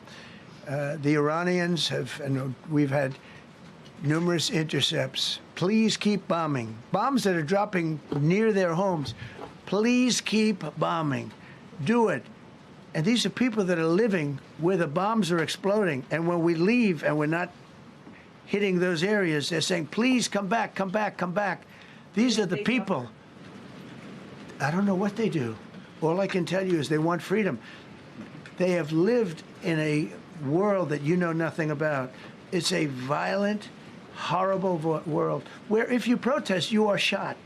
The Iranians have, and we've had numerous intercepts. Please keep bombing. Bombs that are dropping near their homes. Please keep bombing. Do it. And these are people that are living where the bombs are exploding. And when we leave and we're not hitting those areas, they're saying, please come back, come back, come back. These are the people. I don't know what they do. All I can tell you is they want freedom. They have lived in a world that you know nothing about. It's a violent, horrible world where if you protest, you are shot.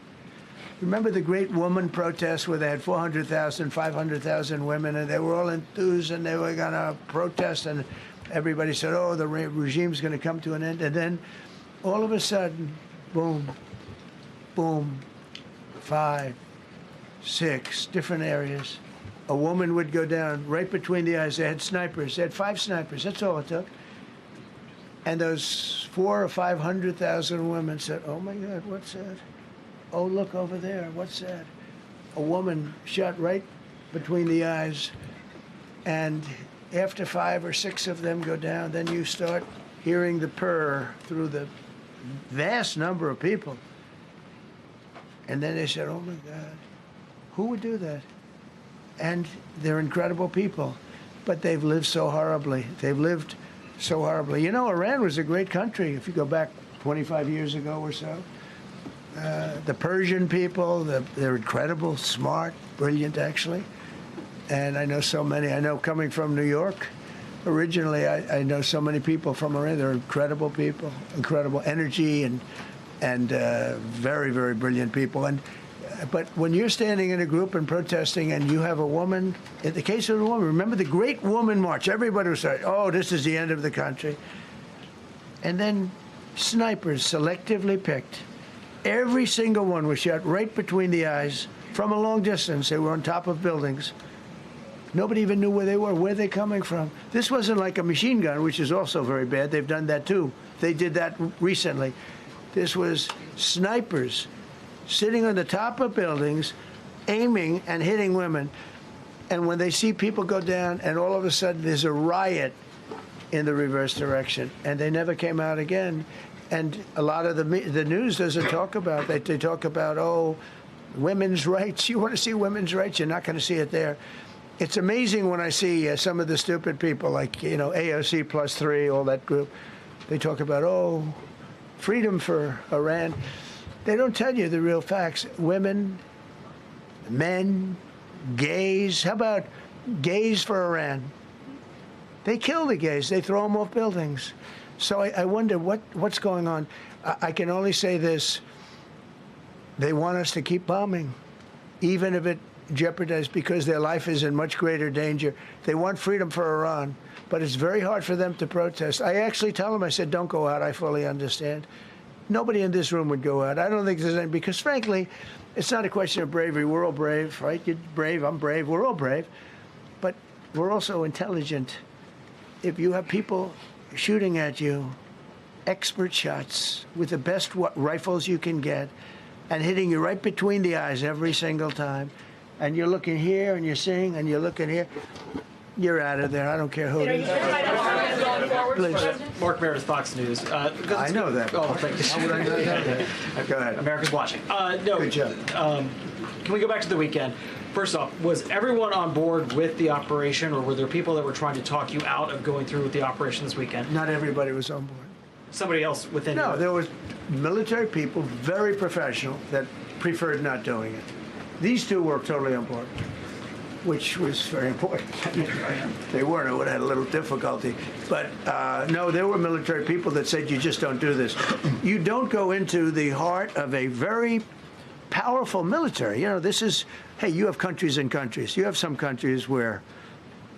Remember the great woman protests where they had 400,000, 500,000 women, and they were all enthused and they were going to protest, and everybody said, oh, the regime's going to come to an end. And then all of a sudden, boom, boom, 5, 6 different areas. A woman would go down right between the eyes. They had snipers. They had 5 snipers. That's all it took. And those 400,000 or 500,000 women said, oh, my God, what's that? Oh, look over there. What's that? A woman shot right between the eyes. And after 5 or 6 of them go down, then you start hearing the purr through the vast number of people. And then they said, oh, my God, who would do that? And they're incredible people. But they've lived so horribly. They've lived so horribly. You know, Iran was a great country if you go back 25 years ago or so. The Persian people, they're incredible, smart, brilliant, actually. And I know so many. I know coming from New York, originally, I know so many people from Iran. They're incredible people, incredible energy, and very, very brilliant people. But when you're standing in a group and protesting and you have a woman, in the case of the woman, remember the Great Woman March, everybody was saying, oh, this is the end of the country. And then snipers selectively picked. Every single one was shot right between the eyes from a long distance. They were on top of buildings. Nobody even knew where they were. Where are they coming from? This wasn't like a machine gun, which is also very bad. They've done that too. They did that recently. This was snipers sitting on the top of buildings, aiming and hitting women. And when they see people go down, and all of a sudden there's a riot in the reverse direction, and they never came out again. And a lot of the news doesn't talk about that. They talk about, oh, women's rights. You want to see women's rights? You're not going to see it there. It's amazing when I see some of the stupid people like, AOC +3, all that group. They talk about, oh, freedom for Iran. They don't tell you the real facts. Women, men, gays. How about gays for Iran? They kill the gays. They throw them off buildings. So I wonder what's going on. I can only say this. They want us to keep bombing, even if it jeopardizes, because their life is in much greater danger. They want freedom for Iran, but it's very hard for them to protest. I actually tell them, I said, don't go out. I fully understand. Nobody in this room would go out. I don't think there's any, because frankly, it's not a question of bravery. We're all brave, right? You're brave, I'm brave, we're all brave. But we're also intelligent. If you have people shooting at you, expert shots with the best rifles you can get, and hitting you right between the eyes every single time, and you're looking here and you're seeing and you're looking here, you're out of there. I don't care who it is. Please. Mark Meredith, Fox News. I know that. Oh, thank you. How would I know that? Go ahead. America's watching. No. Good job. Can we go back to the weekend? First off, was everyone on board with the operation, or were there people that were trying to talk you out of going through with the operation this weekend? Not everybody was on board. Somebody else within No, you? there was military people, very professional, that preferred not doing it. These two were totally on board, which was very important. They weren't, it would have had a little difficulty. But no, there were military people that said, you just don't do this. You don't go into the heart of a very powerful military. This is, hey, you have countries and countries. You have some countries where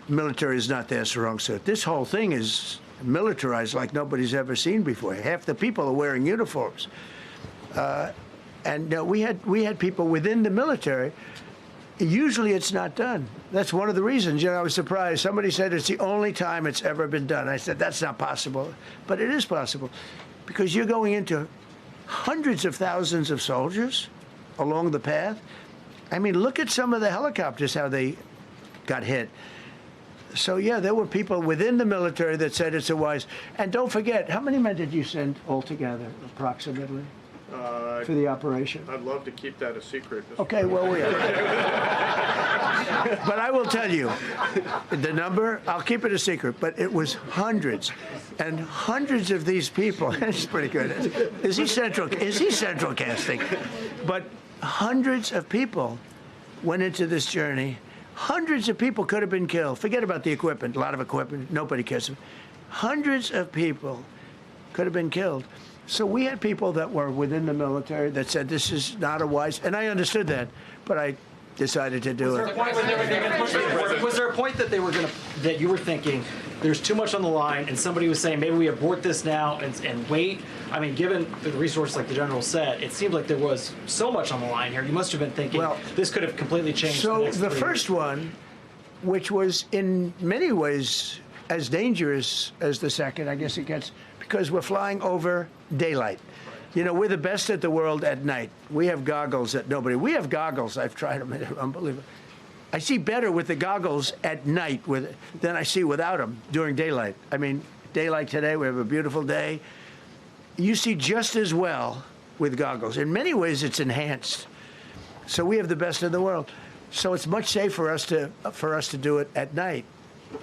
military is not their strong suit. This whole thing is militarized like nobody's ever seen before. Half the people are wearing uniforms. And we had people within the military. Usually it's not done. That's one of the reasons. I was surprised. Somebody said it's the only time it's ever been done. I said, that's not possible. But it is possible, because you're going into hundreds of thousands of soldiers along the path. I mean, look at some of the helicopters, how they got hit. So, yeah, there were people within the military that said it's a wise. And don't forget, how many men did you send altogether, approximately, for the operation? I'd love to keep that a secret. Okay, well, we are. But I will tell you, the number, I'll keep it a secret, but it was hundreds. And hundreds of these people, it's pretty good. Is he central casting? But hundreds of people went into this journey. Hundreds of people could have been killed. Forget about the equipment, a lot of equipment, nobody cares. Hundreds of people could have been killed. So we had people that were within the military that said this is not a wise, and I understood that, but I decided to do it. Was there a point that that you were thinking there's too much on the line, and somebody was saying maybe we abort this now and wait? I mean, given the resource, like the general said, it seemed like there was so much on the line here. You must have been thinking, well, this could have completely changed. So the first one, which was in many ways as dangerous as the second, I guess it gets, because we're flying over daylight. We're the best at the world at night. We have goggles that nobody. We have goggles. I've tried them. They're unbelievable. I see better with the goggles at night than I see without them during daylight. I mean, daylight today, we have a beautiful day. You see just as well with goggles. In many ways, it's enhanced. So we have the best in the world. So it's much safer for us to do it at night.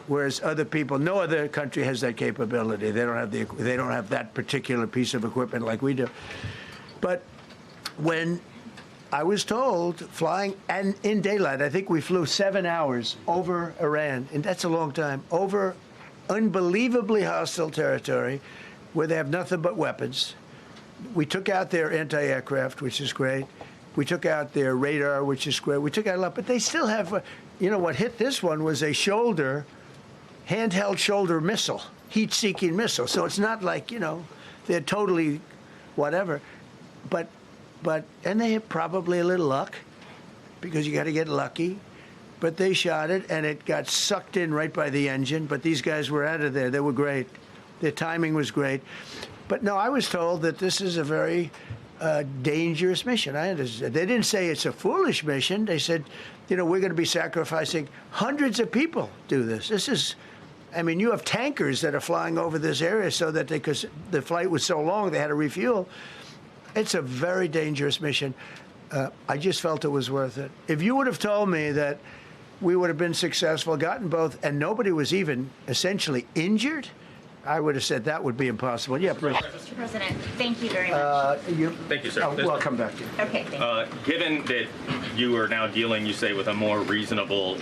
Whereas other people, no other country has that capability. They don't have that particular piece of equipment like we do. But when I was told flying and in daylight, I think we flew 7 hours over Iran, and that's a long time, over unbelievably hostile territory where they have nothing but weapons. We took out their anti-aircraft, which is great. We took out their radar, which is great. We took out a lot, but they still have, what hit this one was a handheld shoulder missile, heat-seeking missile. So it's not like, they're totally whatever. And they had probably a little luck, because you got to get lucky. But they shot it, and it got sucked in right by the engine. But these guys were out of there. They were great. Their timing was great. But no, I was told that this is a very dangerous mission. I understand. They didn't say it's a foolish mission. They said, we're going to be sacrificing hundreds of people do this. This is I mean, you have tankers that are flying over this area so that because the flight was so long, they had to refuel. It's a very dangerous mission. I just felt it was worth it. If you would have told me that we would have been successful, gotten both, and nobody was even essentially injured, I would have said that would be impossible. Yeah, please. Mr. President, thank you very much. Thank you, sir. I'll come back to you. Okay, thank you. Given that you are now dealing, you say, with a more reasonable,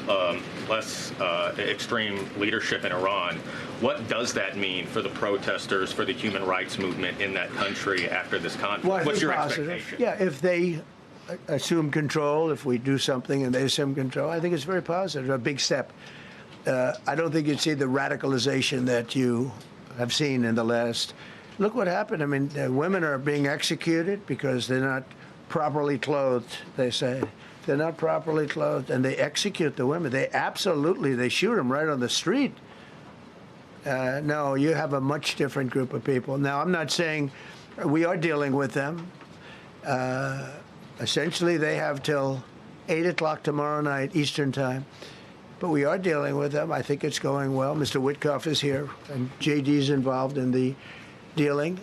less extreme leadership in Iran, what does that mean for the protesters, for the human rights movement in that country after this conflict? Well, What's your positive. expectation? Yeah, if they assume control, if we do something and they assume control, I think it's very positive, a big step. I don't think you'd see the radicalization that you have seen in the last. Look what happened. I mean, women are being executed because they're not properly clothed, they say. They're not properly clothed, and they execute the women. They shoot them right on the street. No, you have a much different group of people. Now, I'm not saying we are dealing with them. Essentially, they have till 8 o'clock tomorrow night, Eastern time. But we are dealing with them. I think it's going well. Mr. Witkoff is here, and JD's involved in the dealing.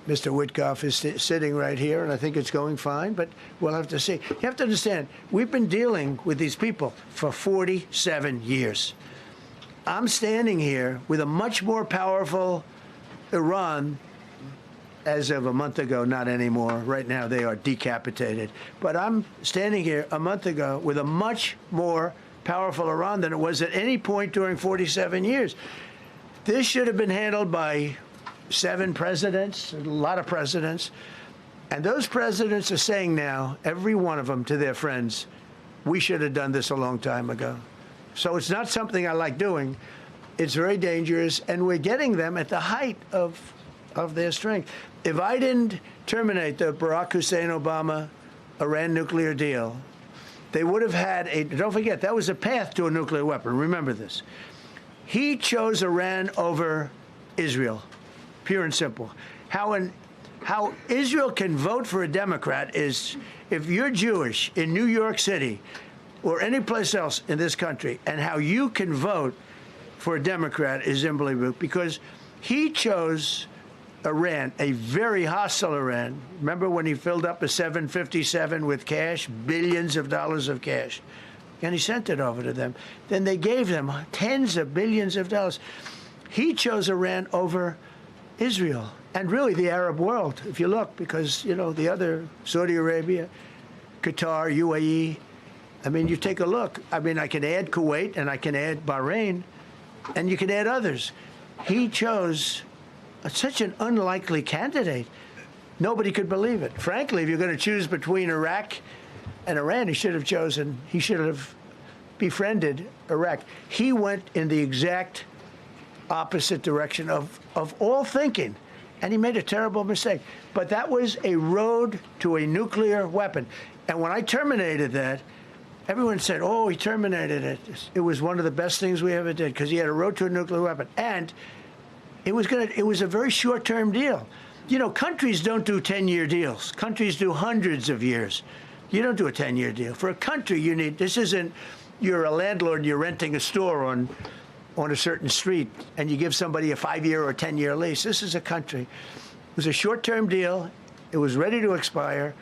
Mr. Witkoff is sitting right here, and I think it's going fine, but we'll have to see. You have to understand, we've been dealing with these people for 47 years. I'm standing here with a much more powerful Iran as of a month ago, not anymore. Right now, they are decapitated. But I'm standing here a month ago with a much more powerful Iran than it was at any point during 47 years. This should have been handled by 7 presidents, a lot of presidents. And those presidents are saying now, every one of them to their friends, we should have done this a long time ago. So it's not something I like doing. It's very dangerous, and we're getting them at the height of their strength. If I didn't terminate the Barack Hussein Obama Iran nuclear deal, they would have had don't forget, that was a path to a nuclear weapon. Remember this. He chose Iran over Israel, pure and simple. How Israel can vote for a Democrat is if you're Jewish in New York City or any place else in this country, and how you can vote for a Democrat is unbelievable, because he chose Iran, a very hostile Iran. Remember when he filled up a 757 with cash, billions of dollars of cash, and he sent it over to them. Then they gave them tens of billions of dollars. He chose Iran over Israel and really the Arab world, if you look, because, you know, the other, Saudi Arabia, Qatar, UAE, I mean, you take a look. I mean, I can add Kuwait and I can add Bahrain, and you can add others. He chose such an unlikely candidate. Nobody could believe it. Frankly, if you're going to choose between Iraq and Iran, he should have befriended Iraq. He went in the exact opposite direction of all thinking, and he made a terrible mistake. But that was a road to a nuclear weapon. And when I terminated that, everyone said, oh, he terminated it. It was one of the best things we ever did, because he had a road to a nuclear weapon. And it was a very short-term deal. You know, countries don't do 10-year deals. Countries do hundreds of years. You don't do a 10-year deal. For a country, this isn't, you're a landlord and you're renting a store on a certain street, and you give somebody a 5-year or 10-year lease. This is a country. It was a short-term deal. It was ready to expire.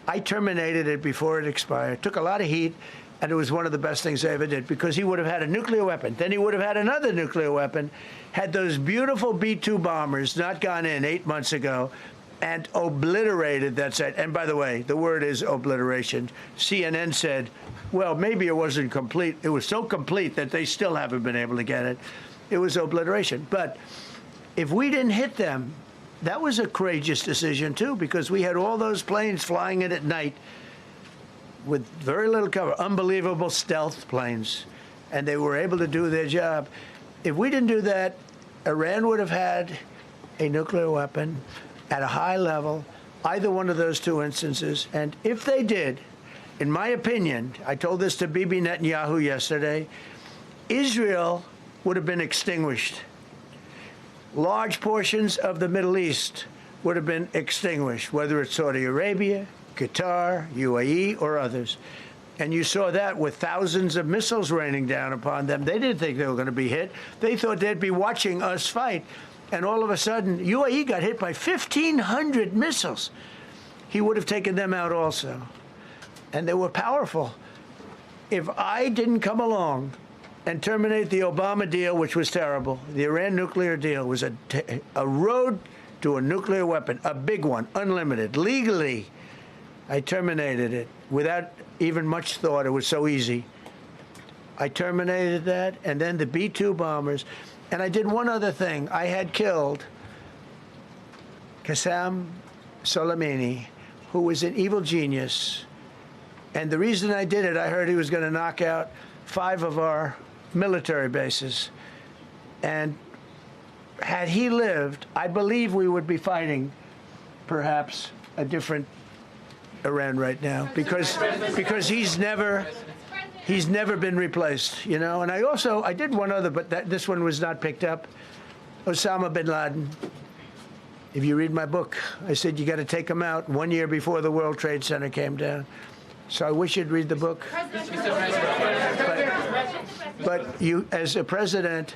I terminated it before it expired. Took a lot of heat, and it was one of the best things I ever did, because he would have had a nuclear weapon. Then he would have had another nuclear weapon, had those beautiful B-2 bombers not gone in 8 months ago, and obliterated that site. And by the way, the word is obliteration. CNN said, well, maybe it wasn't complete. It was so complete that they still haven't been able to get it. It was obliteration. But if we didn't hit them, that was a courageous decision, too, because we had all those planes flying in at night with very little cover, unbelievable stealth planes, and they were able to do their job. If we didn't do that, Iran would have had a nuclear weapon at a high level, either one of those two instances. And if they did, in my opinion, I told this to Bibi Netanyahu yesterday, Israel would have been extinguished. Large portions of the Middle East would have been extinguished, whether it's Saudi Arabia, Qatar, UAE, or others. And you saw that with thousands of missiles raining down upon them. They didn't think they were going to be hit. They thought they'd be watching us fight. And all of a sudden, UAE got hit by 1,500 missiles. He would have taken them out also. And they were powerful. If I didn't come along and terminate the Obama deal, which was terrible, the Iran nuclear deal was a road to a nuclear weapon, a big one, unlimited, legally. I terminated it without even much thought. It was so easy. I terminated that, and then the B-2 bombers. And I did one other thing. I had killed Qasem Soleimani, who was an evil genius. And the reason I did it, I heard he was going to knock out 5 of our military bases. And had he lived, I believe we would be fighting perhaps a different Iran right now, because he's never been replaced, you know. And I did one other, but this one was not picked up. Osama bin Laden. If you read my book, I said you got to take him out 1 year before the World Trade Center came down. So I wish you'd read the book. But you, as a president,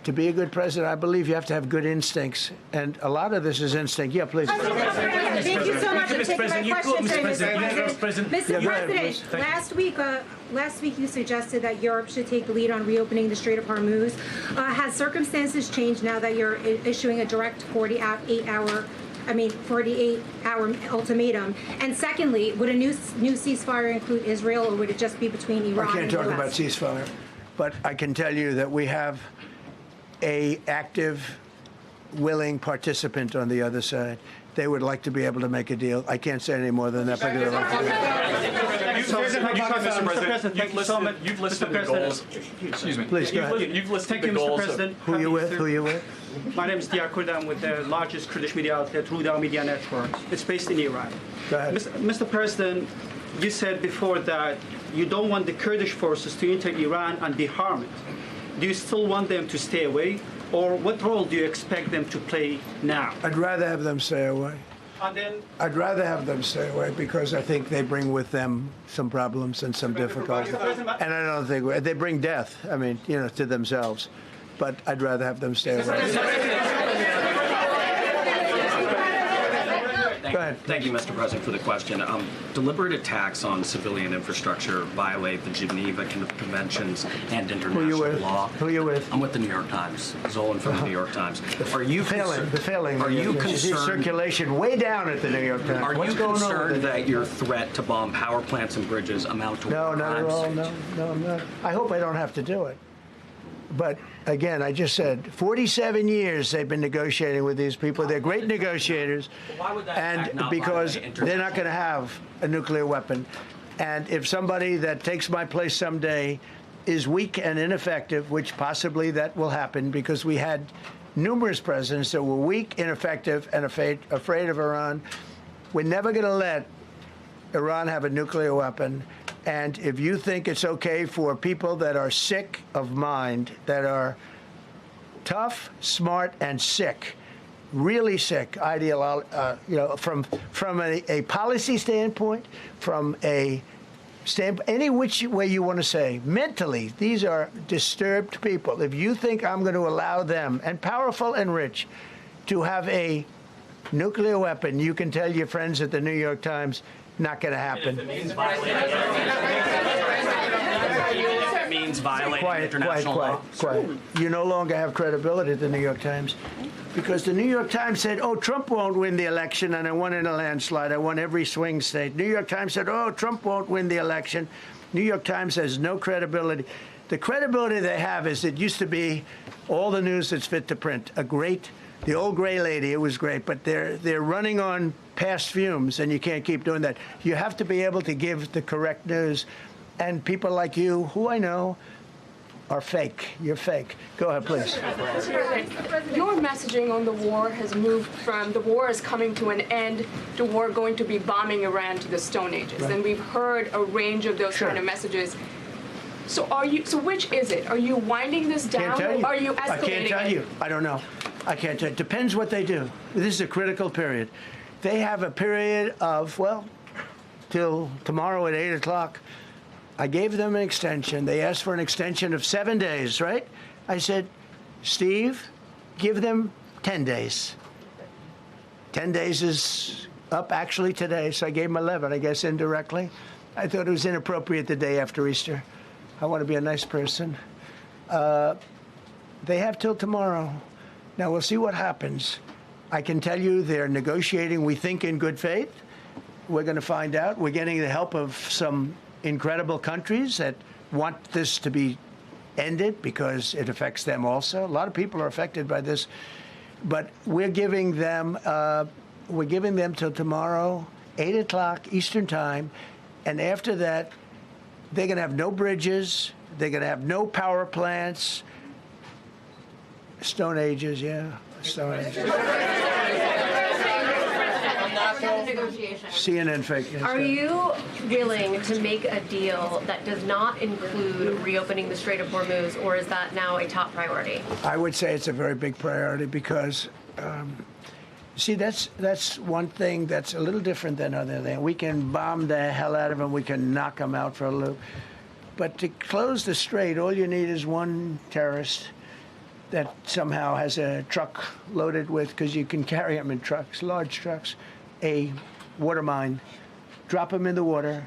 to be a good president, I believe you have to have good instincts. And a lot of this is instinct. Yeah, please. Thank you so much for taking my question, Mr. President. Mr. President, last week you suggested that Europe should take the lead on reopening the Strait of Hormuz. Has circumstances changed now that you're issuing a direct 48-hour ultimatum? And secondly, would a new ceasefire include Israel, or would it just be between Iran and the US? I can't talk about ceasefire, but I can tell you that we have a active, willing participant on the other side. They would like to be able to make a deal. I can't say any more than that, but they'd like to. Mr. President, you've listed the goals. Excuse me. Please, go ahead. You've listed Thank the you, goals. Mr. President. Who are you with? Who are you with? My name is Diyar Kurd. I'm with the largest Kurdish media outlet, Ruda Media Network. It's based in Iran. Go ahead. Mr. President, you said before that you don't want the Kurdish forces to enter Iran and be harmed. Do you still want them to stay away? Or what role do you expect them to play now? I'd rather have them stay away. And then, I'd rather have them stay away because I think they bring with them some problems and some difficulties. And I don't think they bring death, I mean, you know, to themselves. But I'd rather have them stay away. Go ahead. Thank you, Mr. President, for the question. Deliberate attacks on civilian infrastructure violate the Geneva Conventions and international law. Who are you with? I'm with the New York Times. Zolan from the New York Times. Are you failing? Are you concerned? Circulation way down at the New York Times. Are you concerned that your threat to bomb power plants and bridges amount to No, war not at crimes? all. No, I'm not. I hope I don't have to do it. But again, I just said 47 years they've been negotiating with these people. They're great negotiators, and because they're not going to have a nuclear weapon. And if somebody that takes my place someday is weak and ineffective, which possibly that will happen because we had numerous presidents that were weak, ineffective, and afraid of Iran, we're never going to let Iran have a nuclear weapon. And if you think it's okay for people that are sick of mind, that are tough, smart, and sick, really sick, from a policy standpoint, from a standpoint, any which way you want to say, mentally, these are disturbed people. If you think I'm going to allow them, and powerful and rich, to have a nuclear weapon, you can tell your friends at the New York Times, not going to happen. It means violating international law. Quiet. You no longer have credibility at the New York Times because the New York Times said, oh, Trump won't win the election, and I won in a landslide. I won every swing state. New York Times said, oh, Trump won't win the election. New York Times has no credibility. The credibility they have is it used to be all the news that's fit to print. The old gray lady, it was great, but they're running on past fumes, and you can't keep doing that. You have to be able to give the correct news, and people like you, who I know, are fake. You're fake. Go ahead, please. Your messaging on the war has moved from the war is coming to an end to war going to be bombing Iran to the Stone Ages, right. And we've heard a range of those kind of messages. So which is it? Are you winding this down, or are you escalating? I can't tell you. I don't know. I can't tell you. Depends what they do. This is a critical period. They have a period of, well, till tomorrow at 8 o'clock. I gave them an extension. They asked for an extension of 7 days, right? I said, Steve, give them 10 days. 10 days is up actually today, so I gave them 11, I guess, indirectly. I thought it was inappropriate the day after Easter. I want to be a nice person. They have till tomorrow. Now, we'll see what happens. I can tell you they're negotiating, we think, in good faith. We're going to find out. We're getting the help of some incredible countries that want this to be ended because it affects them also. A lot of people are affected by this. But we're giving them till tomorrow, 8 o'clock Eastern time. And after that, they're going to have no bridges. They're going to have no power plants. Stone Ages, yeah. Stone Ages. CNN fake news. Are you willing to make a deal that does not include reopening the Strait of Hormuz, or is that now a top priority? I would say it's a very big priority because, see, that's one thing that's a little different than other things. We can bomb the hell out of them. We can knock them out for a loop. But to close the strait, all you need is one terrorist that somehow has a truck loaded with, because you can carry them in trucks, large trucks, a water mine, drop them in the water,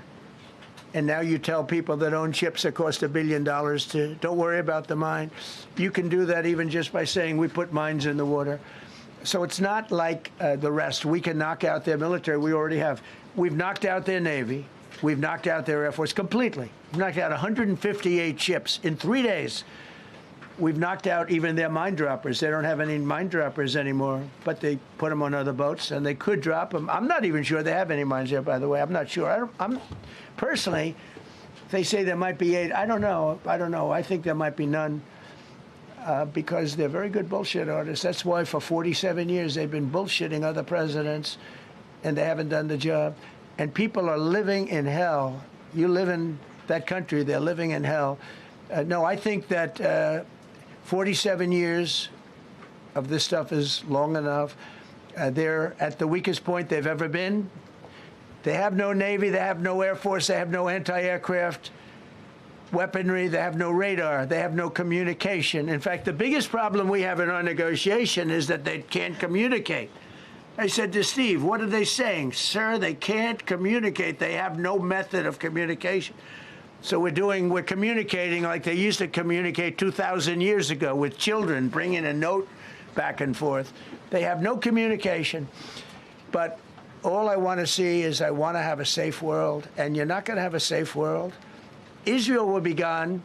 and now you tell people that own ships that cost $1 billion to don't worry about the mine. You can do that even just by saying we put mines in the water. So it's not like the rest. We can knock out their military. We already have. We've knocked out their Navy. We've knocked out their Air Force completely. We've knocked out 158 ships in 3 days. We've knocked out even their mine droppers. They don't have any mine droppers anymore, but they put them on other boats, and they could drop them. I'm not even sure they have any mines there, by the way. I'm not sure. I'm personally, they say there might be 8. I don't know. I think there might be none because they're very good bullshit artists. That's why for 47 years they've been bullshitting other presidents, and they haven't done the job. And people are living in hell. You live in that country, they're living in hell. No, I think that 47 years of this stuff is long enough. They're at the weakest point they've ever been. They have no Navy, they have no Air Force, they have no anti-aircraft weaponry, they have no radar, they have no communication. In fact, the biggest problem we have in our negotiation is that they can't communicate. I said to Steve, what are they saying? Sir, they can't communicate. They have no method of communication. So we're communicating like they used to communicate 2,000 years ago with children, bringing a note back and forth. They have no communication. But all I want to see is I want to have a safe world, and you're not going to have a safe world. Israel will be gone.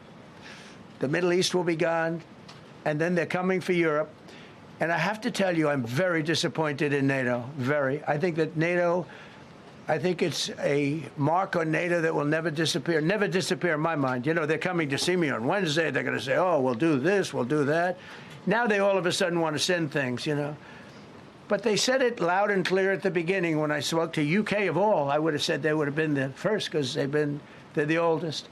The Middle East will be gone. And then they're coming for Europe. And I have to tell you, I'm very disappointed in NATO, very. I think that NATO... I think it's a mark on NATO that will never disappear in my mind. You know, they're coming to see me on Wednesday. They're going to say, oh, we'll do this, we'll do that. Now they all of a sudden want to send things, you know. But they said it loud and clear at the beginning. When I spoke to UK of all, I would have said they would have been the first because they're the oldest.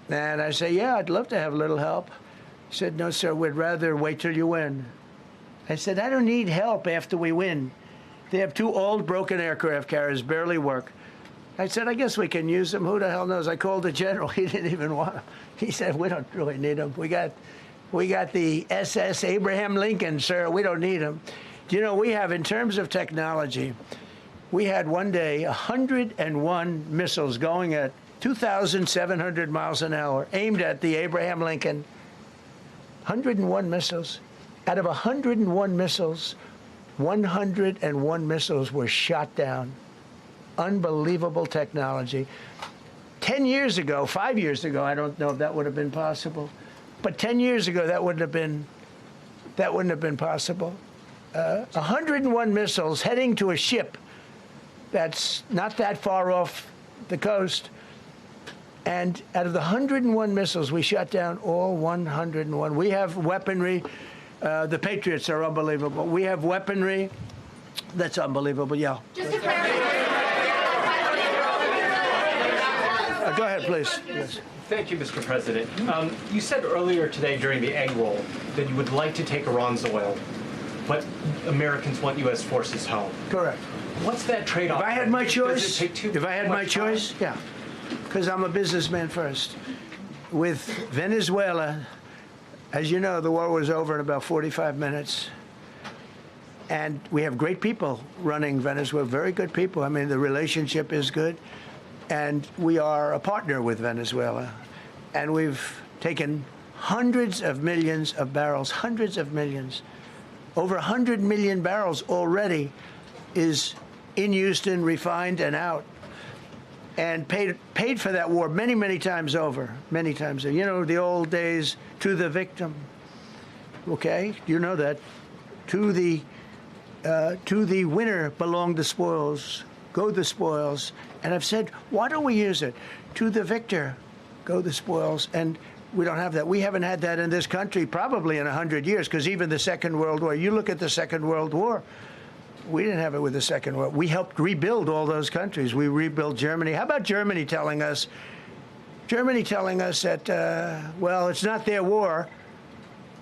And I say, yeah, I'd love to have a little help. He said, no, sir, we'd rather wait till you win. I said, I don't need help after we win. They have 2 old, broken aircraft carriers, barely work. I said, I guess we can use them. Who the hell knows? I called the general. He didn't even want them. He said, we don't really need them. We got the SS Abraham Lincoln, sir. We don't need them. Do you know, we have, in terms of technology, we had one day 101 missiles going at 2,700 miles an hour, aimed at the Abraham Lincoln. 101 missiles. Out of 101 missiles, 101 missiles were shot down. Unbelievable technology. 10 years ago, 5 years ago, I don't know if that would have been possible, but 10 years ago, that wouldn't have been possible. 101 missiles heading to a ship that's not that far off the coast. And out of the 101 missiles, we shot down all 101. We have weaponry. The Patriots are unbelievable. We have weaponry that's unbelievable, yeah. Just to clarify. Go ahead, please. Yes. Thank you, Mr. President. You said earlier today during the egg roll that you would like to take Iran's oil, but Americans want U.S. forces home. Correct. What's that trade-off? If I had my Does choice, it take if I had my choice, yeah, because I'm a businessman first. With Venezuela, as you know, the war was over in about 45 minutes. And we have great people running Venezuela, very good people. I mean, the relationship is good. And we are a partner with Venezuela. And we've taken hundreds of millions of barrels, hundreds of millions. Over 100 million barrels already is in Houston, refined and out. And paid for that war many, many times over, many times over. You know, the old days, to the victim. Okay, you know that. To the winner belong the spoils, go the spoils. And I've said, why don't we use it? To the victor, go the spoils. And we don't have that. We haven't had that in this country probably in 100 years, because even the Second World War, you look at the Second World War, we didn't have it with the Second World War. We helped rebuild all those countries. We rebuilt Germany. How about Germany telling us that, well, it's not their war.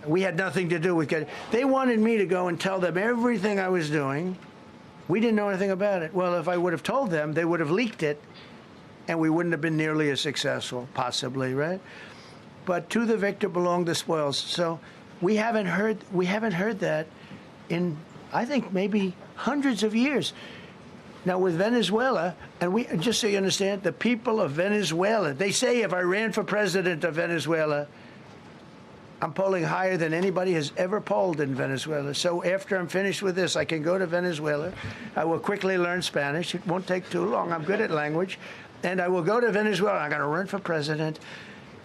We had nothing to do with it. They wanted me to go and tell them everything I was doing. We didn't know anything about it. Well, if I would have told them, they would have leaked it, and we wouldn't have been nearly as successful, possibly, right? But to the victor belong the spoils. So we haven't heard that in, I think, maybe hundreds of years. Now with Venezuela, and just so you understand, the people of Venezuela, they say if I ran for president of Venezuela, I'm polling higher than anybody has ever polled in Venezuela. So after I'm finished with this, I can go to Venezuela. I will quickly learn Spanish. It won't take too long. I'm good at language. And I will go to Venezuela. I'm going to run for president.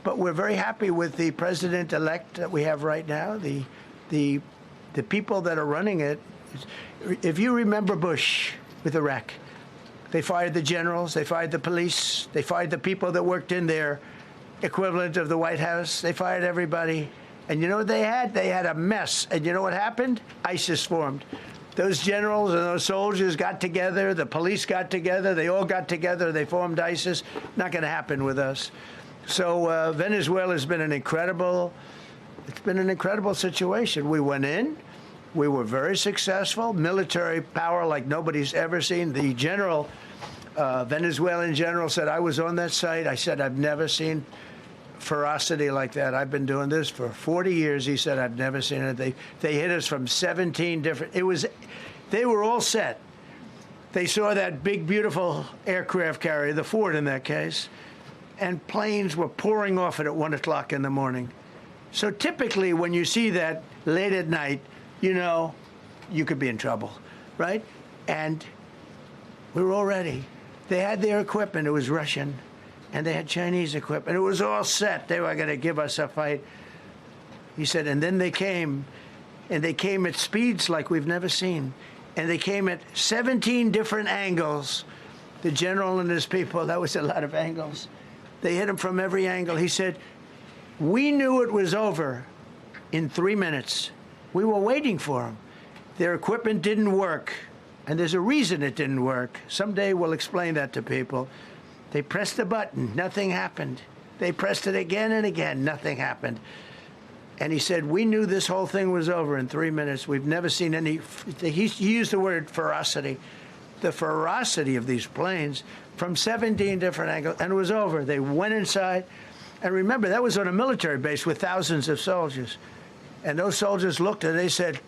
But we're very happy with the president-elect that we have right now, the people that are running it. If you remember Bush with Iraq, they fired the generals, they fired the police, they fired the people that worked in their equivalent of the White House. They fired everybody. And you know what they had? They had a mess. And you know what happened? ISIS formed. Those generals and those soldiers got together, the police got together, they all got together, they formed ISIS. Not going to happen with us. So Venezuela has been an incredible situation. We went in, we were very successful, military power like nobody's ever seen. The general, Venezuelan general said, I was on that site. I said, I've never seen ferocity like that. I've been doing this for 40 years. He said, I've never seen it. They hit us from 17 different, they were all set. They saw that big, beautiful aircraft carrier, the Ford in that case, and planes were pouring off it at 1 o'clock in the morning. So typically when you see that late at night, you know you could be in trouble, right? And we were all ready. They had their equipment. It was Russian. And they had Chinese equipment. It was all set. They were going to give us a fight. He said, and then they came, and they came at speeds like we've never seen. And they came at 17 different angles. The general and his people, that was a lot of angles. They hit him from every angle. He said, we knew it was over in 3 minutes. We were waiting for them. Their equipment didn't work. And there's a reason it didn't work. Someday we'll explain that to people. They pressed the button, nothing happened. They pressed it again and again, nothing happened. And he said, we knew this whole thing was over in 3 minutes. We've never seen any, he used the word ferocity. The ferocity of these planes from 17 different angles, and it was over. They went inside. And remember, that was on a military base with thousands of soldiers. And those soldiers looked and they said,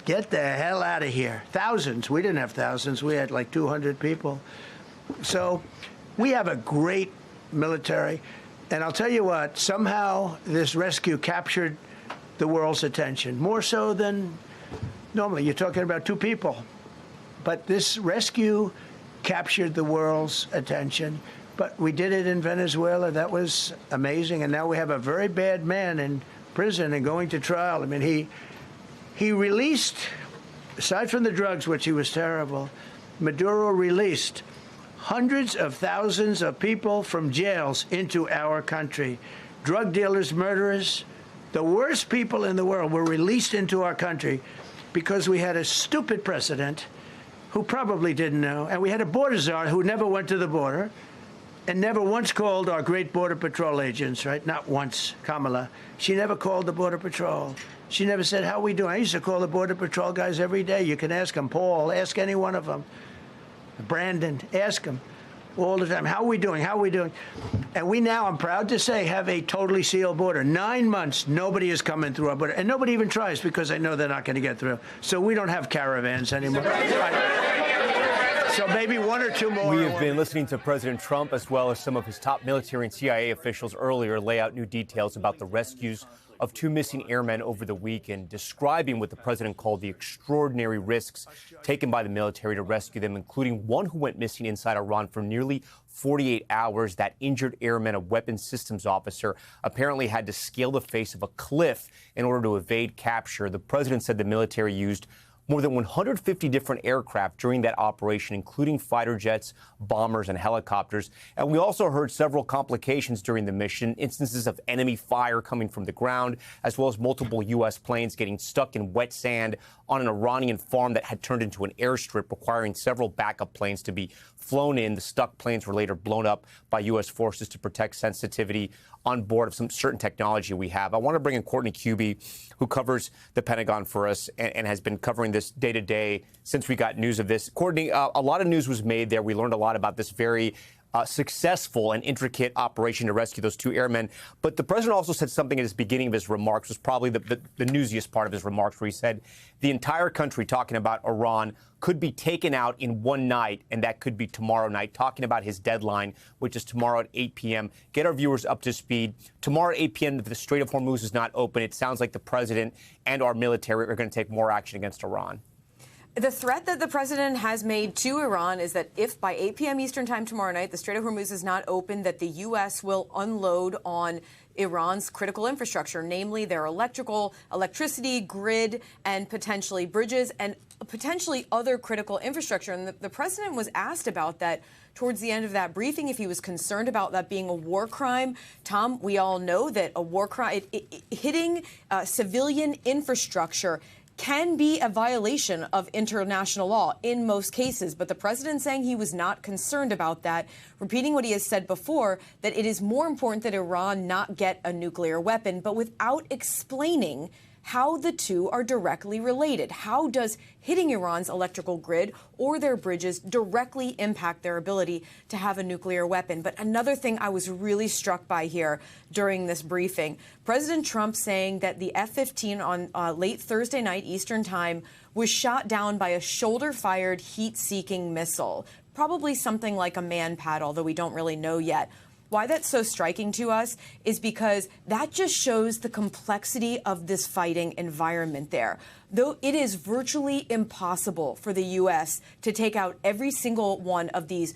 get the hell out of here. Thousands. We didn't have thousands. We had like 200 people. So we have a great military. And I'll tell you what, somehow this rescue captured the world's attention, more so than normally. You're talking about 2 people. But this rescue captured the world's attention. But we did it in Venezuela. That was amazing. And now we have a very bad man in prison and going to trial. I mean, he released, aside from the drugs, which he was terrible, Maduro released hundreds of thousands of people from jails into our country. Drug dealers, murderers, the worst people in the world were released into our country because we had a stupid president who probably didn't know, and we had a border czar who never went to the border and never once called our great Border Patrol agents, right? Not once, Kamala. She never called the Border Patrol. She never said, how are we doing? I used to call the Border Patrol guys every day. You can ask them, Paul, ask any one of them. Brandon, ask him all the time, how are we doing? How are we doing? And we now, I'm proud to say, have a totally sealed border. 9 months, nobody is coming through our border. And nobody even tries because they know they're not going to get through. So we don't have caravans anymore. So maybe 1 or 2 more. We have been listening to President Trump as well as some of his top military and CIA officials earlier lay out new details about the rescues of 2 missing airmen over the weekend, describing what the president called the extraordinary risks taken by the military to rescue them, including one who went missing inside Iran for nearly 48 hours. That injured airman, a weapons systems officer, apparently had to scale the face of a cliff in order to evade capture. The president said the military used more than 150 different aircraft during that operation, including fighter jets, bombers, and helicopters. And we also heard several complications during the mission, instances of enemy fire coming from the ground, as well as multiple U.S. planes getting stuck in wet sand on an Iranian farm that had turned into an airstrip, requiring several backup planes to be flown in. The stuck planes were later blown up by U.S. forces to protect sensitivity on board of some certain technology we have. I want to bring in Courtney Kube, who covers the Pentagon for us and has been covering this day to day since we got news of this. Courtney, a lot of news was made there. We learned a lot about this very successful and intricate operation to rescue those 2 airmen. But the president also said something at the beginning of his remarks, was probably the newsiest part of his remarks, where he said the entire country, talking about Iran, could be taken out in one night, and that could be tomorrow night, talking about his deadline, which is tomorrow at 8 p.m. Get our viewers up to speed. Tomorrow at 8 p.m., if the Strait of Hormuz is not open, it sounds like the president and our military are going to take more action against Iran. The threat that the president has made to Iran is that if by 8 p.m. Eastern time tomorrow night, the Strait of Hormuz is not open, that the U.S. will unload on Iran's critical infrastructure, namely their electricity, grid, and potentially bridges, and potentially other critical infrastructure. And the president was asked about that towards the end of that briefing, if he was concerned about that being a war crime. Tom, we all know that a war crime, hitting civilian infrastructure can be a violation of international law in most cases. But the president saying he was not concerned about that, repeating what he has said before, that it is more important that Iran not get a nuclear weapon, but without explaining how the two are directly related. How does hitting Iran's electrical grid or their bridges directly impact their ability to have a nuclear weapon? But another thing I was really struck by here during this briefing, President Trump saying that the F-15 on late Thursday night Eastern time was shot down by a shoulder-fired heat-seeking missile, probably something like a man-pad, although we don't really know yet. Why that's so striking to us is because that just shows the complexity of this fighting environment there. Though it is virtually impossible for the U.S. to take out every single one of these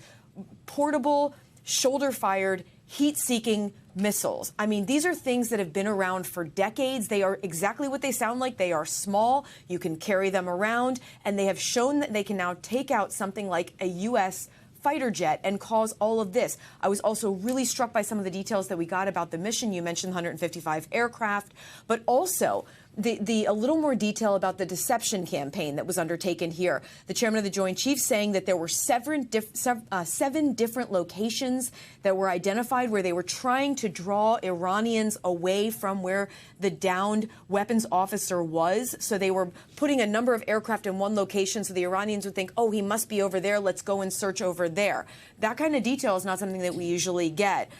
portable, shoulder-fired, heat-seeking missiles. I mean, these are things that have been around for decades. They are exactly what they sound like. They are small. You can carry them around, and they have shown that they can now take out something like a U.S. fighter jet and cause all of this. I was also really struck by some of the details that we got about the mission. You mentioned 155 aircraft, but also a little more detail about the deception campaign that was undertaken here. The chairman of the Joint Chiefs saying that there were seven different locations that were identified where they were trying to draw Iranians away from where the downed weapons officer was. So they were putting a number of aircraft in one location so the Iranians would think, oh, he must be over there. Let's go and search over there. That kind of detail is not something that we usually get.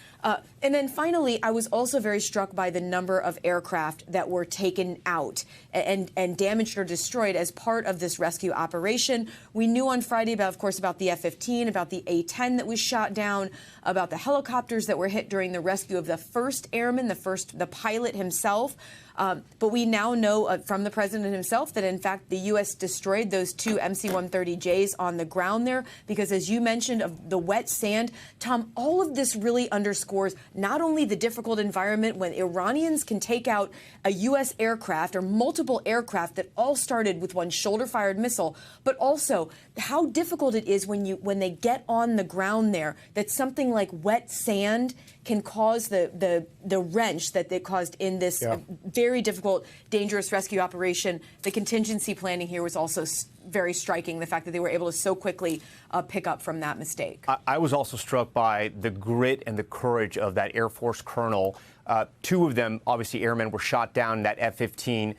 And then finally, I was also very struck by the number of aircraft that were taken out and damaged or destroyed as part of this rescue operation. We knew on Friday, of course, about the F-15, about the A-10 that was shot down, about the helicopters that were hit during the rescue of the first airman, the pilot himself. But we now know from the president himself that, in fact, the U.S. destroyed those 2 MC-130Js on the ground there because, as you mentioned, of the wet sand. Tom, all of this really underscores not only the difficult environment when Iranians can take out a U.S. aircraft or multiple aircraft that all started with one shoulder-fired missile, but also how difficult it is when they get on the ground there, that something like wet sand can cause the wrench that they caused in this very difficult, dangerous rescue operation. The contingency planning here was also very striking, the fact that they were able to so quickly pick up from that mistake. I was also struck by the grit and the courage of that Air Force colonel. 2 of them, obviously airmen, were shot down in that F-15.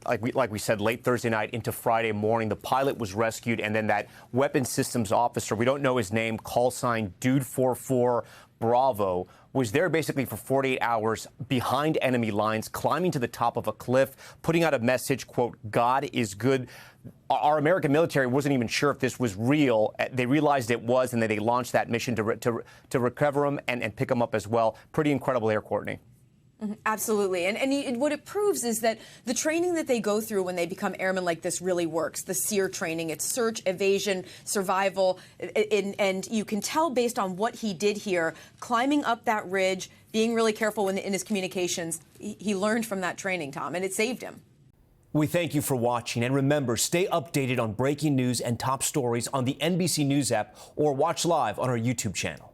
like we said, late Thursday night into Friday morning. The pilot was rescued, and then that weapons systems officer, we don't know his name, call sign Dude 44 Bravo, was there basically for 48 hours behind enemy lines, climbing to the top of a cliff, putting out a message, quote, God is good. Our American military wasn't even sure if this was real. They realized it was, and then they launched that mission to recover him and pick him up as well. Pretty incredible air, Courtney. Absolutely. And what it proves is that the training that they go through when they become airmen like this really works. The SEER training, it's search, evasion, survival. And you can tell based on what he did here, climbing up that ridge, being really careful in his communications, he learned from that training, Tom, and it saved him. We thank you for watching. And remember, stay updated on breaking news and top stories on the NBC News app or watch live on our YouTube channel.